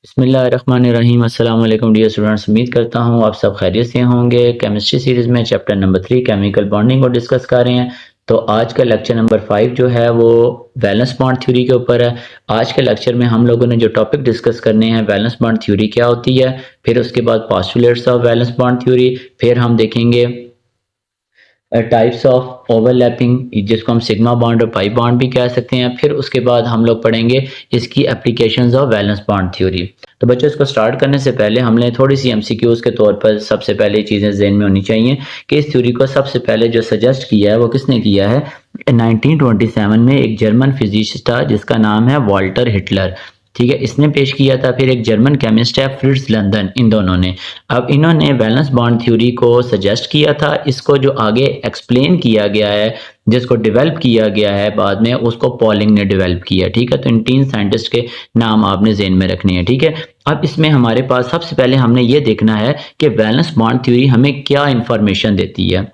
बिस्मिल्लाहिर्रहमानिर्रहीम। अस्सलाम वालेकुम डियर स्टूडेंट्स, उम्मीद करता हूँ आप सब खैरियत से होंगे। केमिस्ट्री सीरीज़ में चैप्टर नंबर 3 केमिकल बॉन्डिंग को डिस्कस कर रहे हैं। तो आज का लेक्चर नंबर 5 जो है वो वैलेंस बॉन्ड थ्योरी के ऊपर है। आज के लेक्चर में हम लोगों ने जो टॉपिक डिस्कस करने हैं, वैलेंस बॉन्ड थ्योरी क्या होती है, फिर उसके बाद postulates of valence bond theory, फिर हम देखेंगे टाइप्स ऑफ ओवरलैपिंग जिसको हम सिग्मा बॉन्ड और पाई बॉन्ड भी कह सकते हैं। फिर उसके बाद हम लोग पढ़ेंगे इसकी applications of valence bond theory. तो बच्चों, इसको स्टार्ट करने से पहले हमने थोड़ी सी एमसीक्यूज के तौर पर सबसे पहले चीज़ें ज़हन में होनी चाहिए कि इस थ्योरी को सबसे पहले जो सजेस्ट किया है वो किसने किया है। 1927 में एक जर्मन फिजिसिस्ट था जिसका नाम है वाल्टर हिटलर। ठीक है, इसने पेश किया था। फिर एक जर्मन केमिस्ट है फ्रिट्ज लंदन, इन दोनों ने। अब इन्होंने वैलेंस बॉन्ड थ्योरी को सजेस्ट किया था। इसको जो आगे एक्सप्लेन किया गया है, जिसको डेवलप किया गया है बाद में, उसको पॉलिंग ने डेवलप किया। ठीक है, तो इन 3 साइंटिस्ट के नाम आपने ज़हन में रखने हैं। ठीक है, अब इसमें हमारे पास सबसे पहले हमने ये देखना है कि वैलेंस बॉन्ड थ्योरी हमें क्या इंफॉर्मेशन देती है।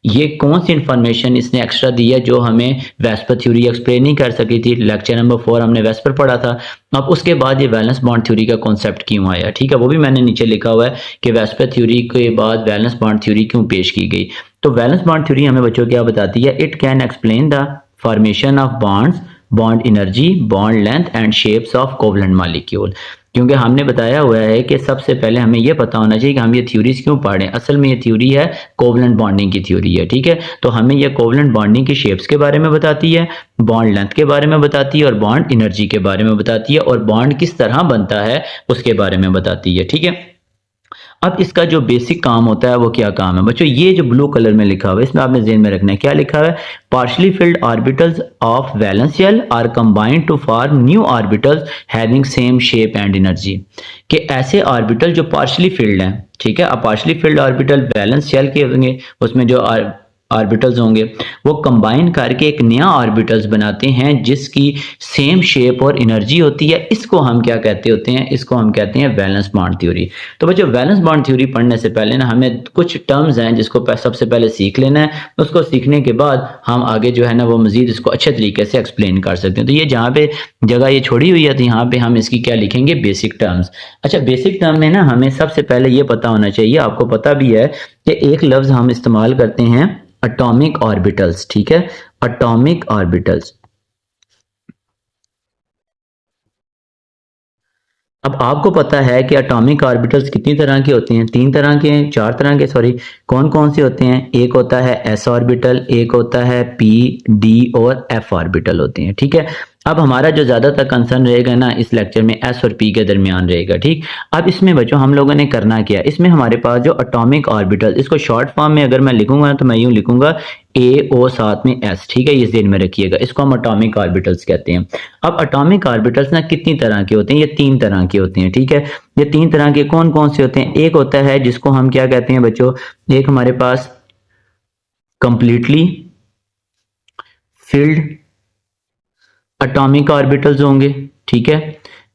ये कौन सी इंफॉर्मेशन इसने एक्स्ट्रा दी है जो हमें वेस्पर थ्योरी एक्सप्लेन नहीं कर सकी थी। लेक्चर नंबर 4 हमने वेस्पर पढ़ा था। अब उसके बाद ये वैलेंस बॉन्ड थ्योरी का कॉन्सेप्ट क्यों आया, ठीक है, वो भी मैंने नीचे लिखा हुआ है कि वेस्पर थ्योरी के बाद वैलेंस बॉन्ड थ्योरी क्यों पेश की गई। तो वैलेंस बॉन्ड थ्योरी हमें बच्चों क्या बताती है। It can explain the formation of bonds, bond energy, bond length and shapes of covalent molecule. क्योंकि हमने बताया हुआ है कि सबसे पहले हमें यह पता होना चाहिए कि हम ये थ्योरीज क्यों पढ़ रहे हैं। असल में ये थ्योरी है कोवलेंट बॉन्डिंग की थ्योरी है। ठीक है, तो हमें ये कोवलेंट बॉन्डिंग की शेप्स के बारे में बताती है, बॉन्ड लेंथ के बारे में बताती है और बॉन्ड एनर्जी के बारे में बताती है, और बॉन्ड किस तरह बनता है उसके बारे में बताती है। ठीक है, अब इसका जो बेसिक काम होता है वो क्या काम है बच्चों। ये जो ब्लू कलर में लिखा हुआ है इसमें आपने ज़हन में रखना है क्या लिखा है। Partially filled orbitals of valence shell are combined to form new orbitals having same shape and energy. कि ऐसे ऑर्बिटल जो पार्शली फिल्ड हैं, ठीक है, अब partially filled orbital valence shell के होंगे, उसमें जो ऑर्बिटल्स होंगे वो कंबाइन करके एक नया ऑर्बिटल्स बनाते हैं जिसकी सेम शेप और एनर्जी होती है। इसको हम क्या कहते होते हैं, इसको हम कहते हैं वैलेंस बॉन्ड थ्योरी। तो बच्चों, वैलेंस बॉन्ड थ्योरी पढ़ने से पहले ना हमें कुछ टर्म्स हैं जिसको सबसे पहले सीख लेना है। उसको सीखने के बाद हम आगे जो है ना वो मजीद इसको अच्छे तरीके से एक्सप्लेन कर सकते हैं। तो ये जहाँ पे जगह ये छोड़ी हुई है तो यहाँ पे हम इसकी क्या लिखेंगे, बेसिक टर्म्स। अच्छा, बेसिक टर्म में ना हमें सबसे पहले ये पता होना चाहिए, आपको पता भी है कि एक लफ्ज हम इस्तेमाल करते हैं एटॉमिक ऑर्बिटल्स। ठीक है, एटॉमिक ऑर्बिटल्स। अब आपको पता है कि एटॉमिक ऑर्बिटल्स कितनी तरह के होते हैं, 3 तरह के हैं, 4 तरह के, सॉरी, कौन कौन से होते हैं। एक होता है एस ऑर्बिटल, एक होता है पी, डी और एफ ऑर्बिटल होते हैं। ठीक है, अब हमारा जो ज्यादातर कंसर्न रहेगा ना इस लेक्चर में एस और पी के दरमियान रहेगा। ठीक, अब इसमें बच्चों हम लोगों ने करना क्या, इसमें हमारे पास जो एटॉमिक ऑर्बिटल, इसको शॉर्ट फॉर्म में अगर मैं लिखूंगा तो मैं यूं लिखूंगा ए ओ साथ में एस। ठीक है, ये ध्यान में रखिएगा, इसको हम एटॉमिक ऑर्बिटल्स कहते हैं। अब एटॉमिक ऑर्बिटल्स ना कितनी तरह के होते हैं, ये 3 तरह के होते हैं। ठीक है, ये 3 तरह के कौन कौन से होते हैं। एक होता है जिसको हम क्या कहते हैं बच्चों, एक हमारे पास कंप्लीटली फिल्ड एटॉमिक ऑर्बिटल्स होंगे। ठीक है,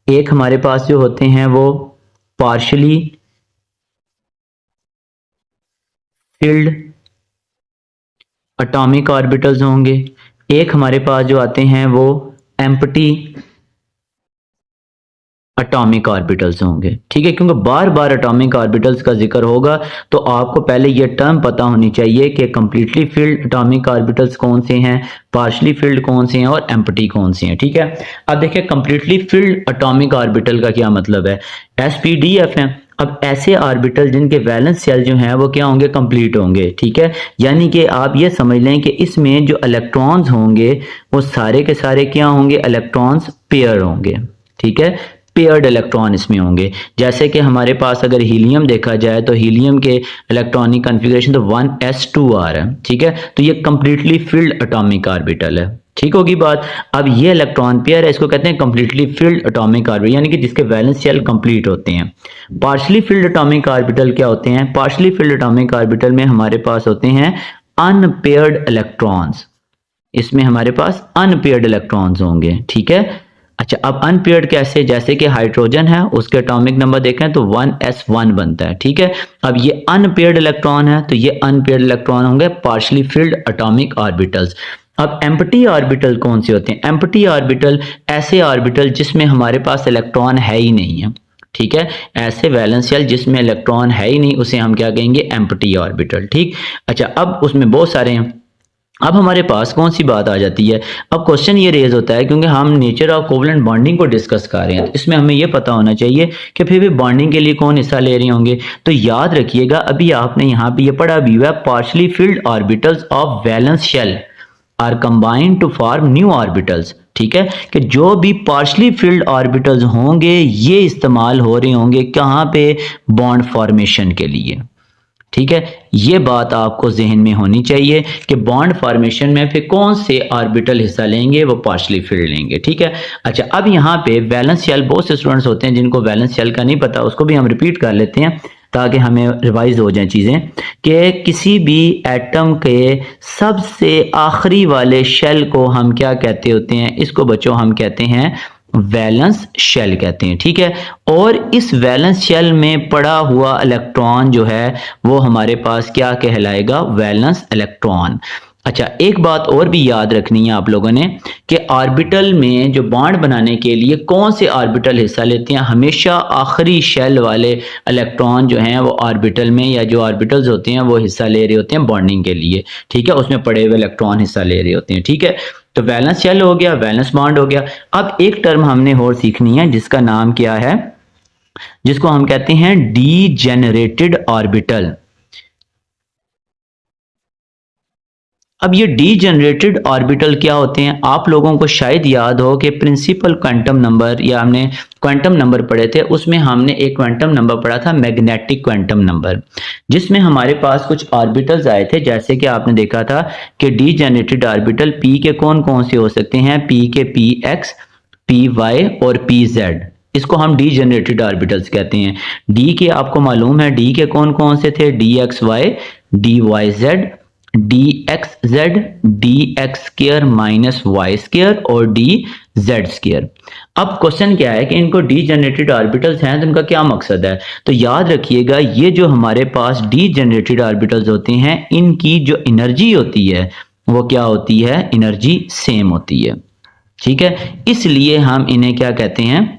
एक हमारे पास जो होते हैं वो पार्शली फिल्ड एटॉमिक ऑर्बिटल्स होंगे। एक हमारे पास जो आते हैं वो एम्प्टी एटॉमिक ऑर्बिटल्स होंगे। ठीक है, क्योंकि बार बार एटॉमिक ऑर्बिटल्स का जिक्र होगा तो आपको पहले ये टर्म पता होनी चाहिए कि कंप्लीटली फिल्ड एटॉमिक ऑर्बिटल्स कौन से हैं, पार्शली फिल्ड कौन से हैं और एम्प्टी कौन से हैं। ठीक है, अब देखिए कंप्लीटली फिल्ड एटॉमिक ऑर्बिटल का क्या मतलब है। sp-df है। अब ऐसे ऑर्बिटल जिनके वैलेंस शेल जो हैं वो क्या होंगे, कंप्लीट होंगे। ठीक है, यानी कि आप ये समझ लें कि इसमें जो इलेक्ट्रॉन्स होंगे वो सारे के सारे क्या होंगे, इलेक्ट्रॉन्स पेयर होंगे। ठीक है, पेयर्ड इलेक्ट्रॉन इसमें होंगे। जैसे कि हमारे पास अगर हीलियम देखा जाए तो हीलियम के इलेक्ट्रॉनिक कॉन्फ़िगरेशन तो 1s2r है। ठीक है, तो ये कंप्लीटली फिल्ड एटॉमिक ऑर्बिटल है। ठीक होगी बात। अब ये इलेक्ट्रॉन पेयर है, इसको कहते हैं कंप्लीटली फिल्ड एटॉमिक ऑर्बिटल, यानी कि जिसके वैलेंस शेल कंप्लीट होते हैं। पार्शली फिल्ड एटॉमिक ऑर्बिटल क्या होते हैं, पार्शली फिल्ड एटॉमिक ऑर्बिटल में हमारे पास होते हैं अनपेयर्ड इलेक्ट्रॉन्स। इसमें हमारे पास अनपेयर्ड इलेक्ट्रॉन्स होंगे। ठीक है, अच्छा, अब अनपेयर्ड कैसे, जैसे कि हाइड्रोजन है उसके एटॉमिक नंबर देखें तो 1s1 बनता है। ठीक है, अब ये अनपेयर्ड इलेक्ट्रॉन है तो ये अनपेयर्ड इलेक्ट्रॉन होंगे पार्शली फिल्ड एटॉमिक ऑर्बिटल्स। अब एम्प्टी ऑर्बिटल कौन से होते हैं, एम्प्टी ऑर्बिटल ऐसे ऑर्बिटल जिसमें हमारे पास इलेक्ट्रॉन है ही नहीं है। ठीक है। ऐसे वैलेंस शेल जिसमें इलेक्ट्रॉन है ही नहीं उसे हम क्या कहेंगे, एम्प्टी ऑर्बिटल। ठीक, अच्छा अब उसमें बहुत सारे हैं। अब हमारे पास कौन सी बात आ जाती है, अब क्वेश्चन ये रेज होता है क्योंकि हम नेचर ऑफ कोवलेंट बॉन्डिंग को डिस्कस कर रहे हैं, तो इसमें हमें ये पता होना चाहिए कि फिर भी बॉन्डिंग के लिए कौन हिस्सा ले रहे होंगे। तो याद रखिएगा, अभी आपने यहाँ पे ये पढ़ा भी हुआ है, partially filled orbitals of valence shell are combined to form new orbitals. ठीक है, कि जो भी पार्शली फिल्ड ऑर्बिटल्स होंगे ये इस्तेमाल हो रहे होंगे कहाँ पे, बॉन्ड फॉर्मेशन के लिए। ठीक है, ये बात आपको जहन में होनी चाहिए कि बॉन्ड फॉर्मेशन में फिर कौन से ऑर्बिटल हिस्सा लेंगे, वो पार्शली फिल्ड लेंगे। ठीक है, अच्छा अब यहाँ पे वैलेंस शेल, बहुत से स्टूडेंट्स होते हैं जिनको वैलेंस शेल का नहीं पता, उसको भी हम रिपीट कर लेते हैं ताकि हमें रिवाइज हो जाए चीजें, कि किसी भी एटम के सबसे आखिरी वाले शेल को हम क्या कहते होते हैं, इसको बच्चों हम कहते हैं वैलेंस शेल कहते हैं। ठीक है, और इस वैलेंस शेल में पड़ा हुआ इलेक्ट्रॉन जो है वो हमारे पास क्या कहलाएगा, वैलेंस इलेक्ट्रॉन। अच्छा एक बात और भी याद रखनी है आप लोगों ने कि ऑर्बिटल में जो बॉन्ड बनाने के लिए कौन से ऑर्बिटल हिस्सा लेते हैं, हमेशा आखिरी शेल वाले इलेक्ट्रॉन जो हैं वो ऑर्बिटल में, या जो ऑर्बिटल्स होते हैं वो हिस्सा ले रहे होते हैं बॉन्डिंग के लिए। ठीक है, उसमें पड़े हुए इलेक्ट्रॉन हिस्सा ले रहे होते हैं। ठीक है, तो वैलेंस शेल हो गया, वैलेंस बॉन्ड हो गया। अब एक टर्म हमने और सीखनी है जिसका नाम क्या है, जिसको हम कहते हैं डीजेनरेटेड ऑर्बिटल। अब ये डीजेनरेटेड ऑर्बिटल क्या होते हैं, आप लोगों को शायद याद हो कि प्रिंसिपल क्वांटम नंबर, या हमने क्वांटम नंबर पढ़े थे, उसमें हमने एक क्वांटम नंबर पढ़ा था मैग्नेटिक क्वांटम नंबर, जिसमें हमारे पास कुछ ऑर्बिटल्स आए थे। जैसे कि आपने देखा था कि डीजेनरेटेड ऑर्बिटल पी के कौन कौन से हो सकते हैं, पी के पी एक्स, पी वाई और पी जेड, इसको हम डीजेनरेटेड ऑर्बिटल्स कहते हैं। डी के आपको मालूम है, डी के कौन कौन से थे, D X Y, D Y Z, D X Z, D X square minus Y square और डी जेड स्क्र। अब क्वेश्चन क्या है कि इनको डी जनरेटेड ऑर्बिटल्स हैं तो इनका क्या मकसद है, तो याद रखिएगा ये जो हमारे पास डी जनरेटेड ऑर्बिटल्स होते हैं इनकी जो एनर्जी होती है वो क्या होती है, एनर्जी सेम होती है। ठीक है, इसलिए हम इन्हें क्या कहते हैं,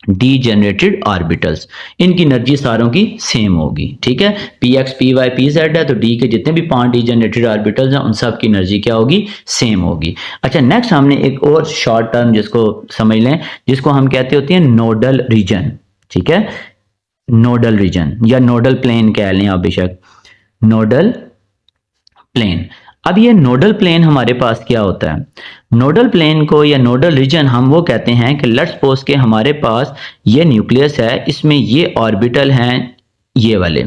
डीजेनरेटेड ऑर्बिटल्स। इनकी एनर्जी सारों की सेम होगी। ठीक है, P X P Y P Z है तो डी के जितने भी 5 डीजेनरेटेड ऑर्बिटल्स हैं उन सब की एनर्जी क्या होगी, सेम होगी। अच्छा नेक्स्ट हमने एक और शॉर्ट टर्म जिसको समझ लें, जिसको हम कहते होते हैं नोडल रीजन। ठीक है, नोडल रीजन या नोडल प्लेन कह लें आप बेशक, नोडल प्लेन। अब ये नोडल प्लेन हमारे पास क्या होता है, नोडल प्लेन को या नोडल रीजन हम वो कहते हैं कि लेट्स सपोज के हमारे पास ये न्यूक्लियस है, इसमें ये ऑर्बिटल हैं ये वाले।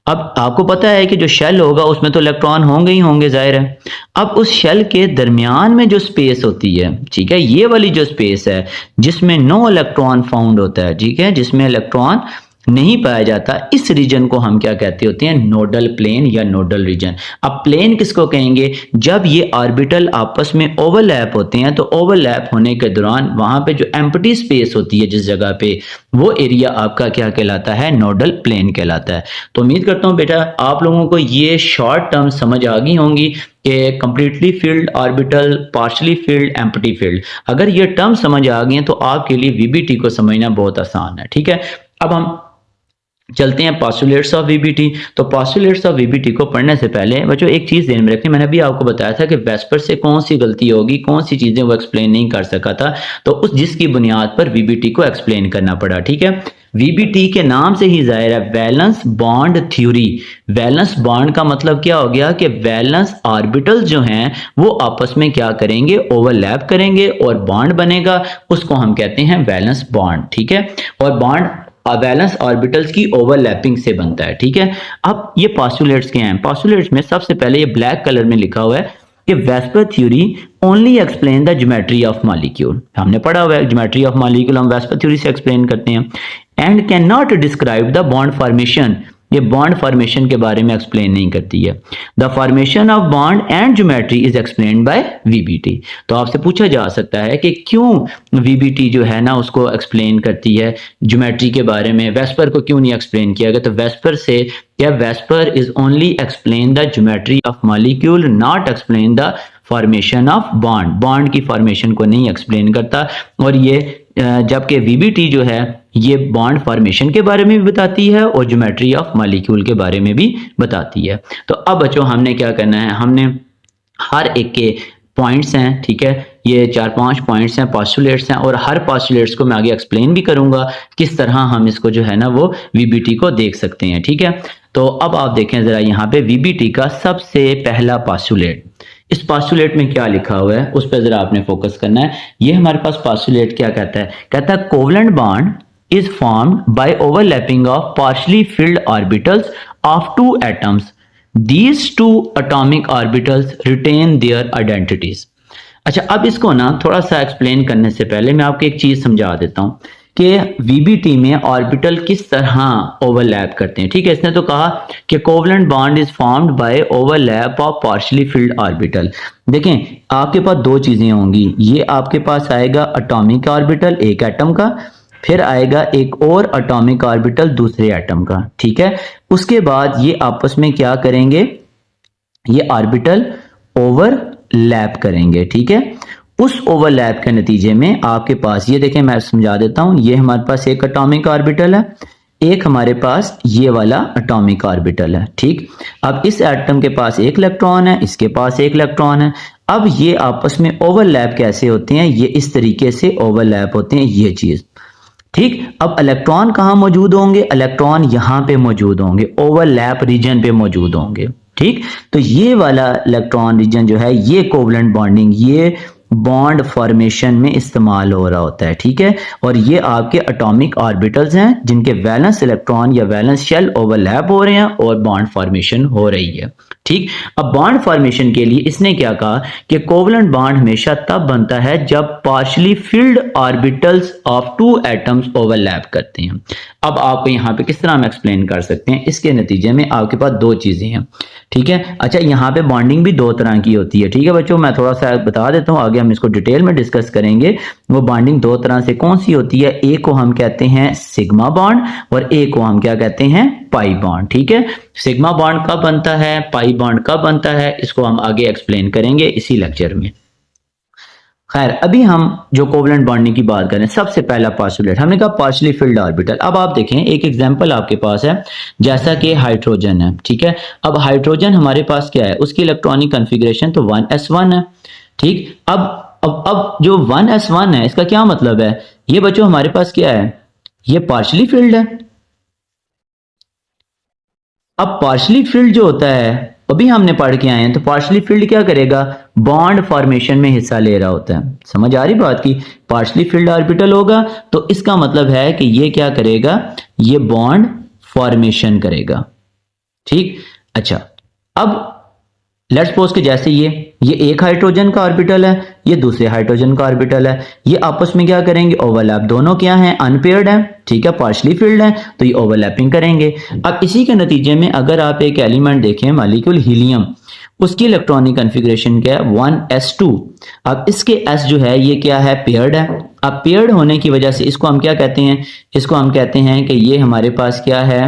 अब आपको पता है कि जो शेल होगा उसमें तो इलेक्ट्रॉन होंगे ही होंगे, जाहिर है। अब उस शेल के दरमियान में जो स्पेस होती है, ठीक है, ये वाली जो स्पेस है जिसमें नो इलेक्ट्रॉन फाउंड होता है, ठीक है, जिसमें इलेक्ट्रॉन नहीं पाया जाता, इस रीजन को हम क्या कहते होते हैं, नोडल प्लेन या नोडल रीजन। अब प्लेन किसको कहेंगे, जब ये ऑर्बिटल आपस में ओवरलैप होते हैं, तो ओवरलैप होने के दौरान वहां पे जो एम्प्टी स्पेस होती है जिस जगह पे, वो एरिया आपका क्या कहलाता है, नोडल प्लेन कहलाता है। तो उम्मीद करता हूं बेटा आप लोगों को ये शॉर्ट टर्म समझ आ गई होंगी कि completely filled orbital, partially field, empty field. अगर ये टर्म समझ आ गई हैं तो आपके लिए वीबीटी को समझना बहुत आसान है। ठीक है, अब हम चलते हैं पोस्टुलेट्स ऑफ वीबीटी। तो पोस्टुलेट्स ऑफ वीबीटी को पढ़ने से पहले बच्चों एक चीज ध्यान में रखनी, मैंने अभी आपको बताया था कि वेस्पर से कौन सी गलती होगी, कौन सी चीजें वो एक्सप्लेन नहीं कर सका था, तो उस जिसकी बुनियाद पर वीबीटी को एक्सप्लेन करना पड़ा। ठीक है, वीबीटी के नाम से ही जाहिर है valence bond theory. Valence bond का मतलब क्या हो गया कि वैलेंस ऑर्बिटल्स जो हैं वो आपस में क्या करेंगे, ओवरलैप करेंगे और बॉन्ड बनेगा, उसको हम कहते हैं वैलेंस बॉन्ड। ठीक है, और बॉन्ड वैलेंस ऑर्बिटल्स की ओवरलैपिंग से बनता है। ठीक है, अब ये पोस्टुलेट्स क्या हैं, पोस्टुलेट्स में सबसे पहले ये ब्लैक कलर में लिखा हुआ है कि VSEPR theory only explain the geometry of molecule. हमने पढ़ा हुआ है ज्योमेट्री ऑफ मॉलिक्यूल हम वेस्पर थ्योरी से एक्सप्लेन करते हैं। And can not describe the bond formation, ये बॉन्ड फॉर्मेशन के बारे में एक्सप्लेन नहीं करती है। The formation of bond and geometry is explained bye VBT. तो आपसे पूछा जा सकता है कि क्यों वीबीटी जो है ना उसको एक्सप्लेन करती है ज्योमेट्री के बारे में, वेस्पर को क्यों नहीं एक्सप्लेन किया गया। तो वेस्पर से क्या, VSEPR is only explain the geometry of molecule, not explain the formation of bond. Bond की फॉर्मेशन को नहीं एक्सप्लेन करता। और ये जबकि वीबीटी जो है ये बॉन्ड फॉर्मेशन के बारे में भी बताती है और ज्योमेट्री ऑफ मॉलिक्यूल के बारे में भी बताती है। तो अब बच्चों हमने क्या करना है, हमने हर एक के पॉइंट्स हैं, ठीक है, ये 4-5 पॉइंट्स हैं, पॉस्टुलेट्स हैं, और हर पॉस्टुलेट्स को मैं आगे एक्सप्लेन भी करूंगा किस तरह हम इसको जो है ना वो वीबीटी को देख सकते हैं, ठीक है। तो अब आप देखें जरा यहाँ पे वीबीटी का सबसे पहला पॉस्टुलेट, इस पॉस्टुलेट में क्या लिखा हुआ है उस पर जरा आपने फोकस करना है। ये हमारे पास पॉस्टुलेट क्या कहता है, कहता है covalent bond is formed by overlapping of partially filled orbitals of two atoms, these two atomic orbitals retain their identities। अच्छा, अब इसको ना थोड़ा सा एक्सप्लेन करने से पहले मैं आपको एक चीज समझा देता हूं कि वीबीटी में ऑर्बिटल किस तरह ओवरलैप करते हैं, ठीक है। इसने तो कहा कि covalent bond is formed by overlap of partially field orbital. देखें आपके पास दो चीजें होंगी, ये आपके पास आएगा एटॉमिक ऑर्बिटल एक एटम का, फिर आएगा एक और एटॉमिक ऑर्बिटल दूसरे एटम का, ठीक है। उसके बाद ये आपस में क्या करेंगे, ये ऑर्बिटल ओवरलैप करेंगे, ठीक है। उस ओवरलैप के नतीजे में आपके पास ये देखें, मैं समझा देता हूं, ये हमारे पास एक एटॉमिक ऑर्बिटल है, एक हमारे पास ये वाला एटॉमिक ऑर्बिटल है, ठीक। अब इस एटम के पास एक इलेक्ट्रॉन है, इसके पास एक इलेक्ट्रॉन है। अब ये आपस में ओवरलैप कैसे होते हैं, ये इस तरीके से ओवरलैप होते हैं, ये चीज, ठीक। अब इलेक्ट्रॉन कहां मौजूद होंगे, इलेक्ट्रॉन यहां पे मौजूद होंगे, ओवरलैप रीजन पे मौजूद होंगे, ठीक। तो ये वाला इलेक्ट्रॉन रीजन जो है ये कोवलेंट बॉन्डिंग, ये बॉन्ड फॉर्मेशन में इस्तेमाल हो रहा होता है, ठीक है। और ये आपके एटॉमिक ऑर्बिटल्स हैं जिनके वैलेंस इलेक्ट्रॉन या वैलेंस शेल ओवरलैप हो रहे हैं और बॉन्ड फॉर्मेशन हो रही है, ठीक। अब बॉन्ड फॉर्मेशन के लिए इसने क्या कहा कि कोवलेंट बॉन्ड हमेशा तब बनता है जब partially field orbitals of two atoms overlap करते हैं। अब आपको यहाँ पे किस तरह हम एक्सप्लेन कर सकते हैं, इसके नतीजे में आपके पास दो चीजें हैं, ठीक है। अच्छा, यहाँ पे बॉन्डिंग भी दो तरह की होती है, ठीक है बच्चों, मैं थोड़ा सा बता देता हूँ, आगे हम इसको डिटेल में डिस्कस करेंगे। वो बॉन्डिंग दो तरह से कौन सी होती है, एक को हम कहते हैं सिग्मा बॉन्ड और एक को हम क्या कहते हैं, पाई बॉन्ड, ठीक है। सिग्मा बॉन्ड कब बनता है, पाई बॉन्ड कब बनता है, इसको हम आगे एक्सप्लेन करेंगे इसी लेक्चर में। खैर, अभी हम जो कोवलेंट बॉन्डिंग की बात करें, सबसे पहला पॉस्टुलेट हमने कहा पार्शियली फिल्ड ऑर्बिटल। अब आप देखें एक एग्जांपल आपके पास है, जैसा कि हाइड्रोजन है, ठीक है। अब हाइड्रोजन हमारे पास क्या है, उसकी इलेक्ट्रॉनिक कॉन्फ़िगरेशन तो 1s1 है, ठीक। अब जो 1s1 है इसका क्या मतलब है, ये बच्चों हमारे पास क्या है, ये पार्शियली फिल्ड है। अब पार्शियली फिल्ड जो होता है अभी हमने पढ़ के आए हैं, तो पार्शियली फिल्ड क्या करेगा, बॉन्ड फॉर्मेशन में हिस्सा ले रहा होता है। समझ आ रही बात की, पार्शियली फिल्ड ऑर्बिटल होगा तो इसका मतलब है कि ये क्या करेगा, ये बॉन्ड फॉर्मेशन करेगा, ठीक। अच्छा, अब लेट्स सपोज कि जैसे ये एक हाइड्रोजन का ऑर्बिटल है, ये दूसरे हाइड्रोजन का ऑर्बिटल है, ये आपस में क्या करेंगे, ओवरलैप, दोनों क्या हैं, अनपेयर्ड हैं, ठीक है, पार्शियली फिल्ड है, तो ये ओवरलैपिंग करेंगे। अब इसी के नतीजे में अगर आप एक एलिमेंट देखें, मॉलिक्यूल हीलियम, उसकी इलेक्ट्रॉनिक कॉन्फ़िगरेशन क्या है, 1s2। अब इसके s जो है ये क्या है, पेयर्ड है। अब पेयर्ड होने की वजह से इसको हम क्या कहते हैं, इसको हम कहते हैं कि ये हमारे पास क्या है,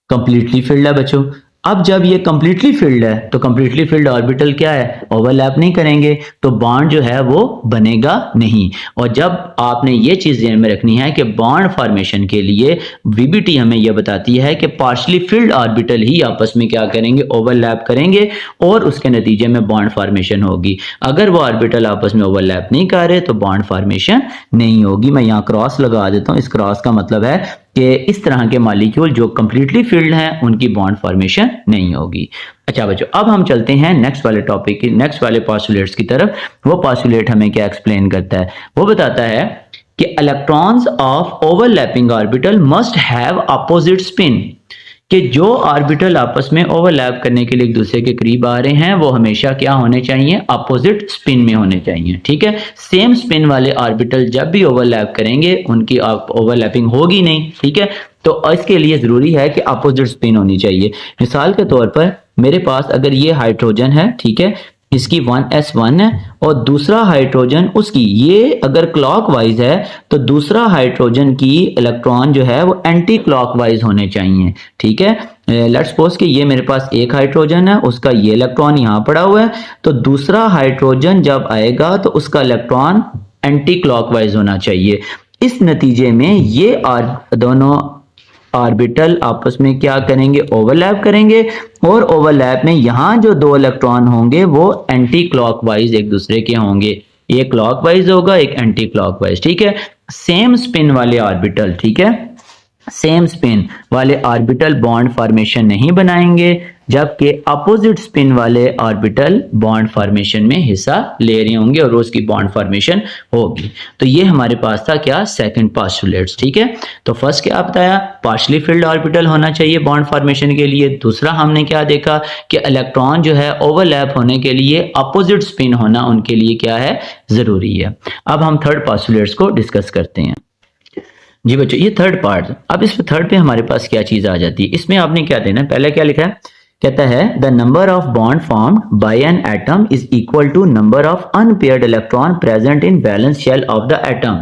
कंप्लीटली फिल्ड है बच्चों। अब जब ये कंप्लीटली फिल्ड है तो कंप्लीटली फिल्ड ऑर्बिटल क्या है, ओवरलैप नहीं करेंगे, तो बॉन्ड जो है वो बनेगा नहीं। और जब आपने ये चीज ध्यान में रखनी है कि बॉन्ड फॉर्मेशन के लिए वीबीटी हमें यह बताती है कि पार्शियली फिल्ड ऑर्बिटल ही आपस में क्या करेंगे, ओवरलैप करेंगे और उसके नतीजे में बॉन्ड फॉर्मेशन होगी। अगर वो ऑर्बिटल आपस में ओवरलैप नहीं कर रहे तो बॉन्ड फॉर्मेशन नहीं होगी। मैं यहाँ क्रॉस लगा देता हूँ, इस क्रॉस का मतलब है कि इस तरह के मॉलिक्यूल जो कंप्लीटली फिल्ड हैं उनकी बॉन्ड फॉर्मेशन नहीं होगी। अच्छा बच्चों, अब हम चलते हैं नेक्स्ट वाले टॉपिक की, नेक्स्ट वाले पॉस्टुलेट्स की तरफ। वो पॉस्टुलेट हमें क्या एक्सप्लेन करता है, वो बताता है कि electrons of overlapping orbital must have opposite spin, कि जो ऑर्बिटल आपस में ओवरलैप करने के लिए एक दूसरे के करीब आ रहे हैं वो हमेशा क्या होने चाहिए, अपोजिट स्पिन में होने चाहिए, ठीक है। सेम स्पिन वाले ऑर्बिटल जब भी ओवरलैप करेंगे उनकी ओवरलैपिंग होगी नहीं, ठीक है। तो इसके लिए जरूरी है कि अपोजिट स्पिन होनी चाहिए। मिसाल के तौर पर मेरे पास अगर ये हाइड्रोजन है, ठीक है, इसकी 1s1 है और दूसरा हाइड्रोजन उसकी, ये अगर क्लॉकवाइज है तो दूसरा हाइड्रोजन की इलेक्ट्रॉन जो है वो एंटी क्लॉकवाइज होने चाहिए, ठीक है। लेट्स सपोज कि ये मेरे पास एक हाइड्रोजन है, उसका ये इलेक्ट्रॉन यहाँ पड़ा हुआ है, तो दूसरा हाइड्रोजन जब आएगा तो उसका इलेक्ट्रॉन एंटी क्लॉकवाइज होना चाहिए। इस नतीजे में ये दोनों ऑर्बिटल आपस में क्या करेंगे, ओवरलैप करेंगे, और ओवरलैप में यहां जो दो इलेक्ट्रॉन होंगे वो एंटी क्लॉकवाइज एक दूसरे के होंगे, एक क्लॉकवाइज होगा एक एंटी क्लॉकवाइज, ठीक है। सेम स्पिन वाले ऑर्बिटल, ठीक है, सेम स्पिन वाले ऑर्बिटल बॉन्ड फॉर्मेशन नहीं बनाएंगे, जबकि अपोजिट स्पिन वाले ऑर्बिटल बॉन्ड फॉर्मेशन में हिस्सा ले रहे होंगे और उसकी बॉन्ड फॉर्मेशन होगी। तो ये हमारे पास था क्या, सेकंड पोस्टुलेट्स, ठीक है। तो फर्स्ट क्या बताया, पार्शली फिल्ड ऑर्बिटल होना चाहिए बॉन्ड फॉर्मेशन के लिए। दूसरा हमने क्या देखा कि इलेक्ट्रॉन जो है ओवरलैप होने के लिए अपोजिट स्पिन होना उनके लिए क्या है, जरूरी है। अब हम थर्ड पोस्टुलेट्स को डिस्कस करते हैं। जी बच्चों, ये थर्ड पार्ट, अब इस थर्ड पे हमारे पास क्या चीज आ जाती है, इसमें आपने क्या देना है, पहले क्या लिखा है, कहता है the number of bond formed by an atom is equal to number of unpaired electron present in valence shell of the atom,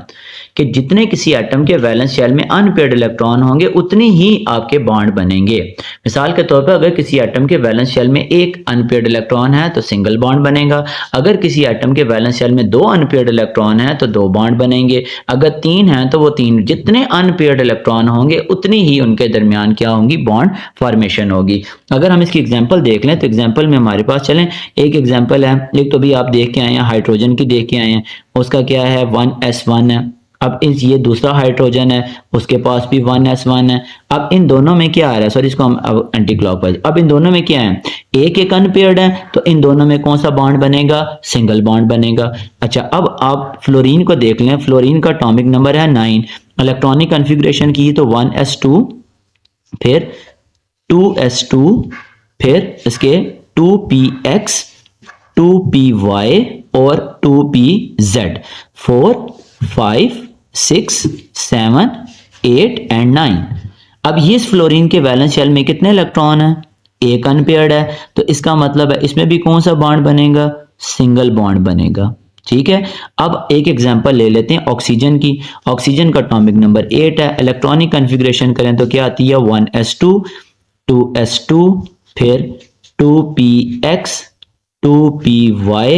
कि जितने किसी एटम के वैलेंस शेल में अनपेयर्ड इलेक्ट्रॉन होंगे उतनी ही आपके बॉन्ड बनेंगे। मिसाल के तौर पर अगर किसी एटम के वैलेंस शेल में एक अनपेयर्ड इलेक्ट्रॉन है तो सिंगल बॉन्ड बनेगा, अगर किसी एटम के वैलेंस शेल में दो अनपेयर्ड इलेक्ट्रॉन है तो दो बॉन्ड बनेंगे, अगर तीन है तो वो तीन, जितने अनपेयर्ड इलेक्ट्रॉन होंगे उतनी ही उनके दरमियान क्या होंगी, बॉन्ड फॉर्मेशन होगी। अगर हम इसकी एग्जांपल देख लें तो एग्जांपल में हमारे पास चलें, एक एग्जांपल है, एक तो भी आप देख के आए हैं, हाइड्रोजन की देख के आए हैं, उसका क्या है 1s1 है। अब ये दूसरा हाइड्रोजन है, उसके पास भी 1s1 है। अब इन दोनों में क्या आ रहा है, सॉरी इसको हम अब एंटी क्लॉकवाइज, अब इन दोनों में क्या है, एक एक अनपेयर्ड है, तो इन दोनों में कौन सा बॉन्ड बनेगा, सिंगल बॉन्ड बनेगा। अच्छा, अब आप फ्लोरीन को देख लें, फ्लोरीन का एटॉमिक नंबर है 9, इलेक्ट्रॉनिक कॉन्फ़िगरेशन की तो 1s2, फिर 2s2, फिर इसके 2px, 2py और 2pz, 4 5 6 7 8 एंड 9। अब ये इस फ्लोरीन के वैलेंस शेल में कितने इलेक्ट्रॉन है, एक अनपेयर्ड है, तो इसका मतलब है इसमें भी कौन सा बॉन्ड बनेगा, सिंगल बॉन्ड बनेगा, ठीक है। अब एक एग्जांपल ले लेते हैं ऑक्सीजन की, ऑक्सीजन का एटॉमिक नंबर 8 है, इलेक्ट्रॉनिक कॉन्फ़िगरेशन करें तो क्या आती है 1s2, 2s2, फिर 2px, 2py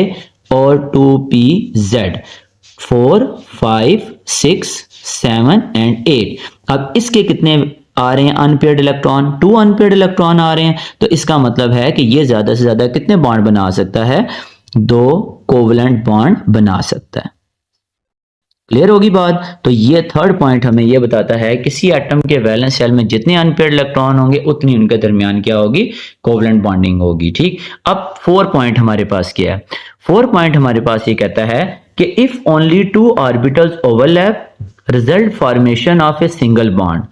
और 2pz, 4 5 6 7 एंड 8। अब इसके कितने आ रहे हैं अनपेयर्ड इलेक्ट्रॉन, 2 अनपेयर्ड इलेक्ट्रॉन आ रहे हैं, तो इसका मतलब है कि ये ज्यादा से ज्यादा कितने बॉन्ड बना सकता है, 2 कोवलेंट बॉन्ड बना सकता है। क्लियर होगी बात। तो ये थर्ड पॉइंट हमें ये बताता है किसी एटम के वैलेंस शेल में जितने अनपेयर्ड इलेक्ट्रॉन होंगे उतनी उनके दरमियान क्या होगी, कोवलेंट बॉन्डिंग होगी, ठीक। अब 4 पॉइंट हमारे पास क्या है, 4 पॉइंट हमारे पास ये कहता है कि if only 2 orbitals overlap result formation of a single bond,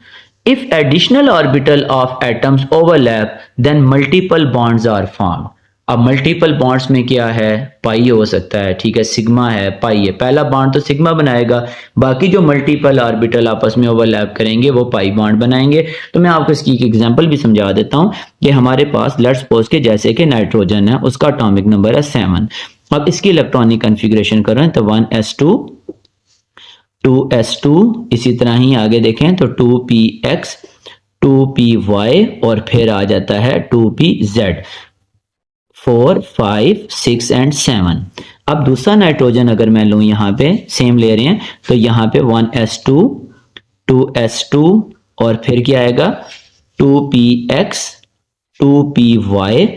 if additional orbital of atoms overlap then multiple bonds are formed. अब मल्टीपल बॉन्ड्स में क्या है, पाई हो सकता है, ठीक है, सिग्मा है, पाई है, पहला बॉन्ड तो सिग्मा बनाएगा, बाकी जो मल्टीपल ऑर्बिटल आपस में ओवरलैप करेंगे वो पाई बॉन्ड बनाएंगे। तो मैं आपको इसकी एक एग्जांपल भी समझा देता हूं कि हमारे पास लेट्स सपोज के जैसे कि नाइट्रोजन है, उसका एटॉमिक नंबर है 7। अब इसकी इलेक्ट्रॉनिक कॉन्फ़िगरेशन करें तो 1s2, 2s2, इसी तरह ही आगे देखें तो 2px, 2py और फिर आ जाता है 2pz, 4 5 6 एंड 7। अब दूसरा नाइट्रोजन अगर मैं लूं, यहां पे सेम ले रहे हैं तो यहां पे 1s2, 2s2 और फिर क्या आएगा 2px, 2py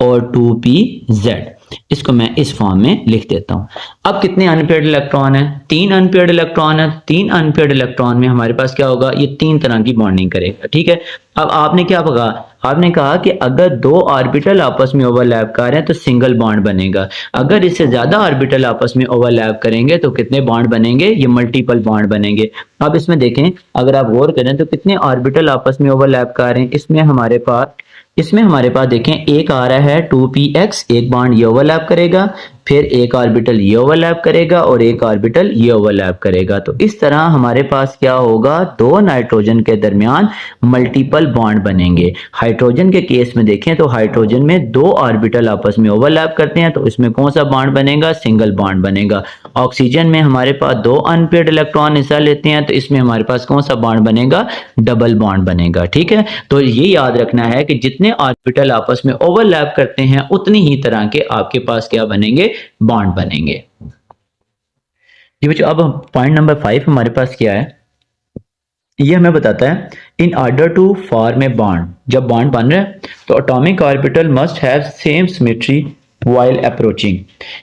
और 2pz। इसको मैं इस फॉर्म में लिख देता हूं। अब कितने अनपेयर्ड इलेक्ट्रॉन है, 3 अनपेयर्ड इलेक्ट्रॉन है, 3 अनपेयर्ड इलेक्ट्रॉन में हमारे पास क्या होगा, ये 3 तरह की बॉन्डिंग करेगा, ठीक है। अब आपने क्या कहा, आपने कहा कि अगर 2 ऑर्बिटल आपस में ओवरलैप कर रहे हैं तो सिंगल बॉन्ड बनेगा, अगर इससे ज्यादा ऑर्बिटल आपस में ओवरलैप करेंगे तो कितने बॉन्ड बनेंगे, ये मल्टीपल बॉन्ड बनेंगे। अब इसमें देखें, अगर आप गौर करें तो कितने ऑर्बिटल आपस में ओवरलैप कर रहे हैं, इसमें हमारे पास देखें एक आ रहा है 2px, एक बॉन्ड ये ओवरलैप करेगा, फिर एक ऑर्बिटल ये ओवरलैप करेगा और एक ऑर्बिटल ये ओवरलैप करेगा। तो इस तरह हमारे पास क्या होगा, 2 नाइट्रोजन के दरमियान मल्टीपल बॉन्ड बनेंगे। हाइड्रोजन के केस में देखें तो हाइड्रोजन में 2 ऑर्बिटल आपस में ओवरलैप करते हैं तो इसमें कौन सा बॉन्ड बनेगा, सिंगल बॉन्ड बनेगा। ऑक्सीजन में हमारे पास 2 अनपेयर्ड इलेक्ट्रॉन हिस्सा लेते हैं तो इसमें हमारे पास कौन सा बॉन्ड बनेगा, डबल बॉन्ड बनेगा, ठीक है। तो ये याद रखना है कि जितने ऑर्बिटल आपस में ओवरलैप करते हैं उतनी ही तरह के आपके पास क्या बनेंगे, बॉन्ड बनेंगे। जी बच्चों, अब पॉइंट नंबर 5 हमारे पास क्या है, ये हमें बताता है in order to form a bond, जब बॉन्ड बन रहा है तो atomic orbital must have same symmetry while approaching,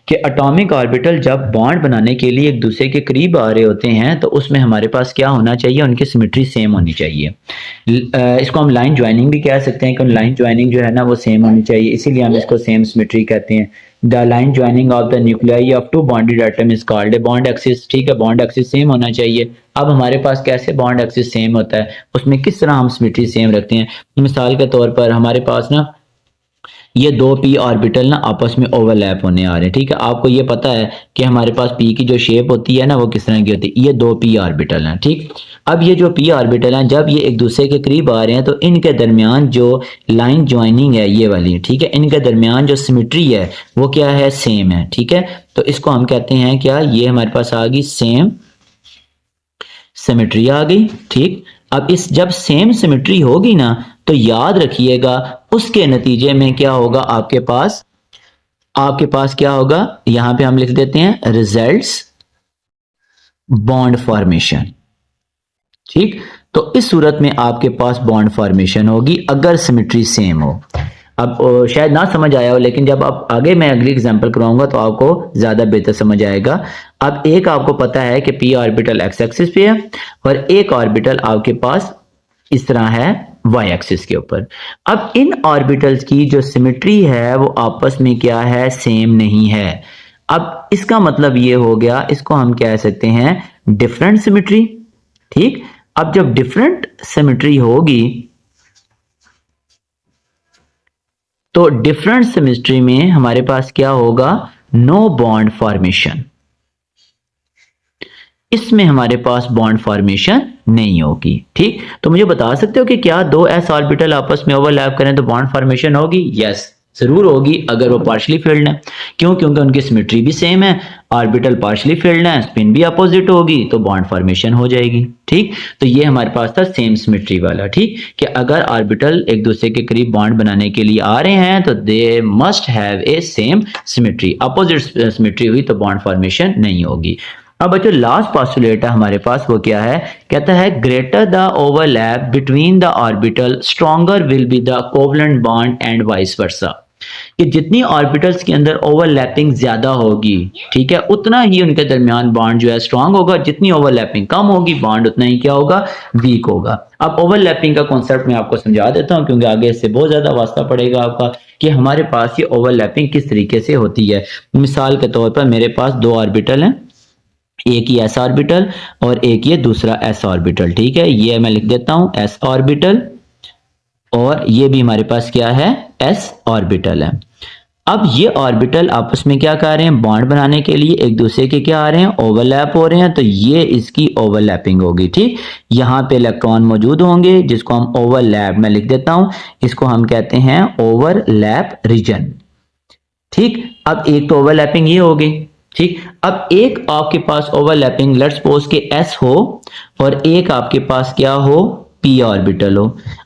कि एटॉमिक ऑर्बिटल जब बॉन्ड बनाने के लिए एक दूसरे के करीब आ रहे होते हैं तो उसमें हमारे पास क्या होना चाहिए, उनकी सिमेट्री सेम होनी चाहिए। इसको हम लाइन ज्वाइनिंग भी कह सकते हैं कि लाइन ज्वाइनिंग जो है ना वो सेम होनी चाहिए, इसीलिए हम इसको सेम सिमेट्री कहते हैं। The line joining of the nuclei of two bonded atom is called a bond axis. ठीक है, बॉन्ड एक्सिस सेम होना चाहिए। अब हमारे पास कैसे बॉन्ड एक्सिस सेम होता है, उसमें किस तरह हम सिमेट्री सेम रखते हैं। मिसाल के तौर पर हमारे पास ना ये दो पी ऑर्बिटल ना आपस में ओवरलैप होने आ रहे हैं। ठीक है, आपको ये पता है कि हमारे पास पी की जो शेप होती है ना वो किस तरह की होती है, ये दो पी ऑर्बिटल हैं। ठीक, अब ये जो पी ऑर्बिटल हैं जब ये एक दूसरे के करीब आ रहे हैं तो इनके दरमियान जो लाइन ज्वाइनिंग है ये वाली, ठीक है, इनके दरमियान जो सिमेट्री है वो क्या है, सेम है। ठीक है, तो इसको हम कहते हैं क्या, ये हमारे पास आ गई सेम सिमेट्री आ गई। ठीक, अब इस जब सेम सिमेट्री होगी ना तो याद रखिएगा उसके नतीजे में क्या होगा, आपके पास क्या होगा, यहां पे हम लिख देते हैं रिजल्ट्स बॉन्ड फॉर्मेशन। ठीक, तो इस सूरत में आपके पास बॉन्ड फॉर्मेशन होगी अगर सिमेट्री सेम हो। अब शायद ना समझ आया हो, लेकिन जब आप आगे मैं अगली एग्जांपल कराऊंगा तो आपको ज्यादा बेहतर समझ आएगा। अब एक आपको पता है कि पी ऑर्बिटल एक्स एक्सिस पे है और एक ऑर्बिटल आपके पास इस तरह है वाई एक्सिस के ऊपर। अब इन ऑर्बिटल्स की जो सिमेट्री है वो आपस में क्या है, सेम नहीं है। अब इसका मतलब ये हो गया, इसको हम कह सकते हैं डिफरेंट सिमेट्री। ठीक, अब जब डिफरेंट सिमेट्री होगी तो डिफरेंट सिमेट्री में हमारे पास क्या होगा, नो बॉन्ड फॉर्मेशन। इसमें हमारे पास बॉन्ड फॉर्मेशन नहीं होगी। ठीक, तो मुझे बता सकते हो कि क्या दो एस ऑर्बिटल आपस में ओवरलैप करें तो बॉन्ड फॉर्मेशन होगी? यस, जरूर होगी अगर वो पार्शली फील्ड है। क्यों? क्योंकि उनकी सिमेट्री भी सेम है, ऑर्बिटल पार्शली फील्ड है, स्पिन भी अपोजिट होगी तो बॉन्ड फॉर्मेशन हो जाएगी। ठीक, तो ये हमारे पास था सेम सिमेट्री वाला। ठीक, कि अगर ऑर्बिटल एक दूसरे के करीब बॉन्ड बनाने के लिए आ रहे हैं तो they must have a same symmetry. Opposite symmetry हुई तो बॉन्ड फॉर्मेशन नहीं होगी। अब बच्चों लास्ट पोस्टुलेट है हमारे पास, वो क्या है, कहता है greater the overlap between the orbital stronger will be the covalent bond and vice versa. कि जितनी ऑर्बिटल्स के अंदर ओवरलैपिंग ज्यादा होगी, ठीक है, उतना ही उनके दरमियान बॉन्ड जो है स्ट्रांग होगा। जितनी ओवरलैपिंग कम होगी बॉन्ड उतना ही क्या होगा, वीक होगा। अब ओवरलैपिंग का कॉन्सेप्ट मैं आपको समझा देता हूं क्योंकि आगे इससे बहुत ज्यादा वास्ता पड़ेगा आपका कि हमारे पास ये ओवरलैपिंग किस तरीके से होती है। मिसाल के तौर पर मेरे पास दो ऑर्बिटल हैं, एक ही एस ऑर्बिटल और एक ये दूसरा एस ऑर्बिटल। ठीक है, ये मैं लिख देता हूं एस ऑर्बिटल और ये भी हमारे पास क्या है, एस ऑर्बिटल है। अब ये ऑर्बिटल आपस में क्या कर रहे हैं, बॉन्ड बनाने के लिए एक दूसरे के क्या आ रहे हैं, ओवरलैप हो रहे हैं, तो ये इसकी ओवरलैपिंग होगी। ठीक, यहां पे इलेक्ट्रॉन मौजूद होंगे जिसको हम ओवरलैप में लिख देता हूं, इसको हम कहते हैं ओवरलैप रीजन। ठीक, अब एक तो ओवरलैपिंग ये हो गई। ठीक, अब एक आपके पास ओवरलैपिंग लेट्स सपोज के एस हो और एक आपके पास क्या हो, पी ऑर्बिटल हो।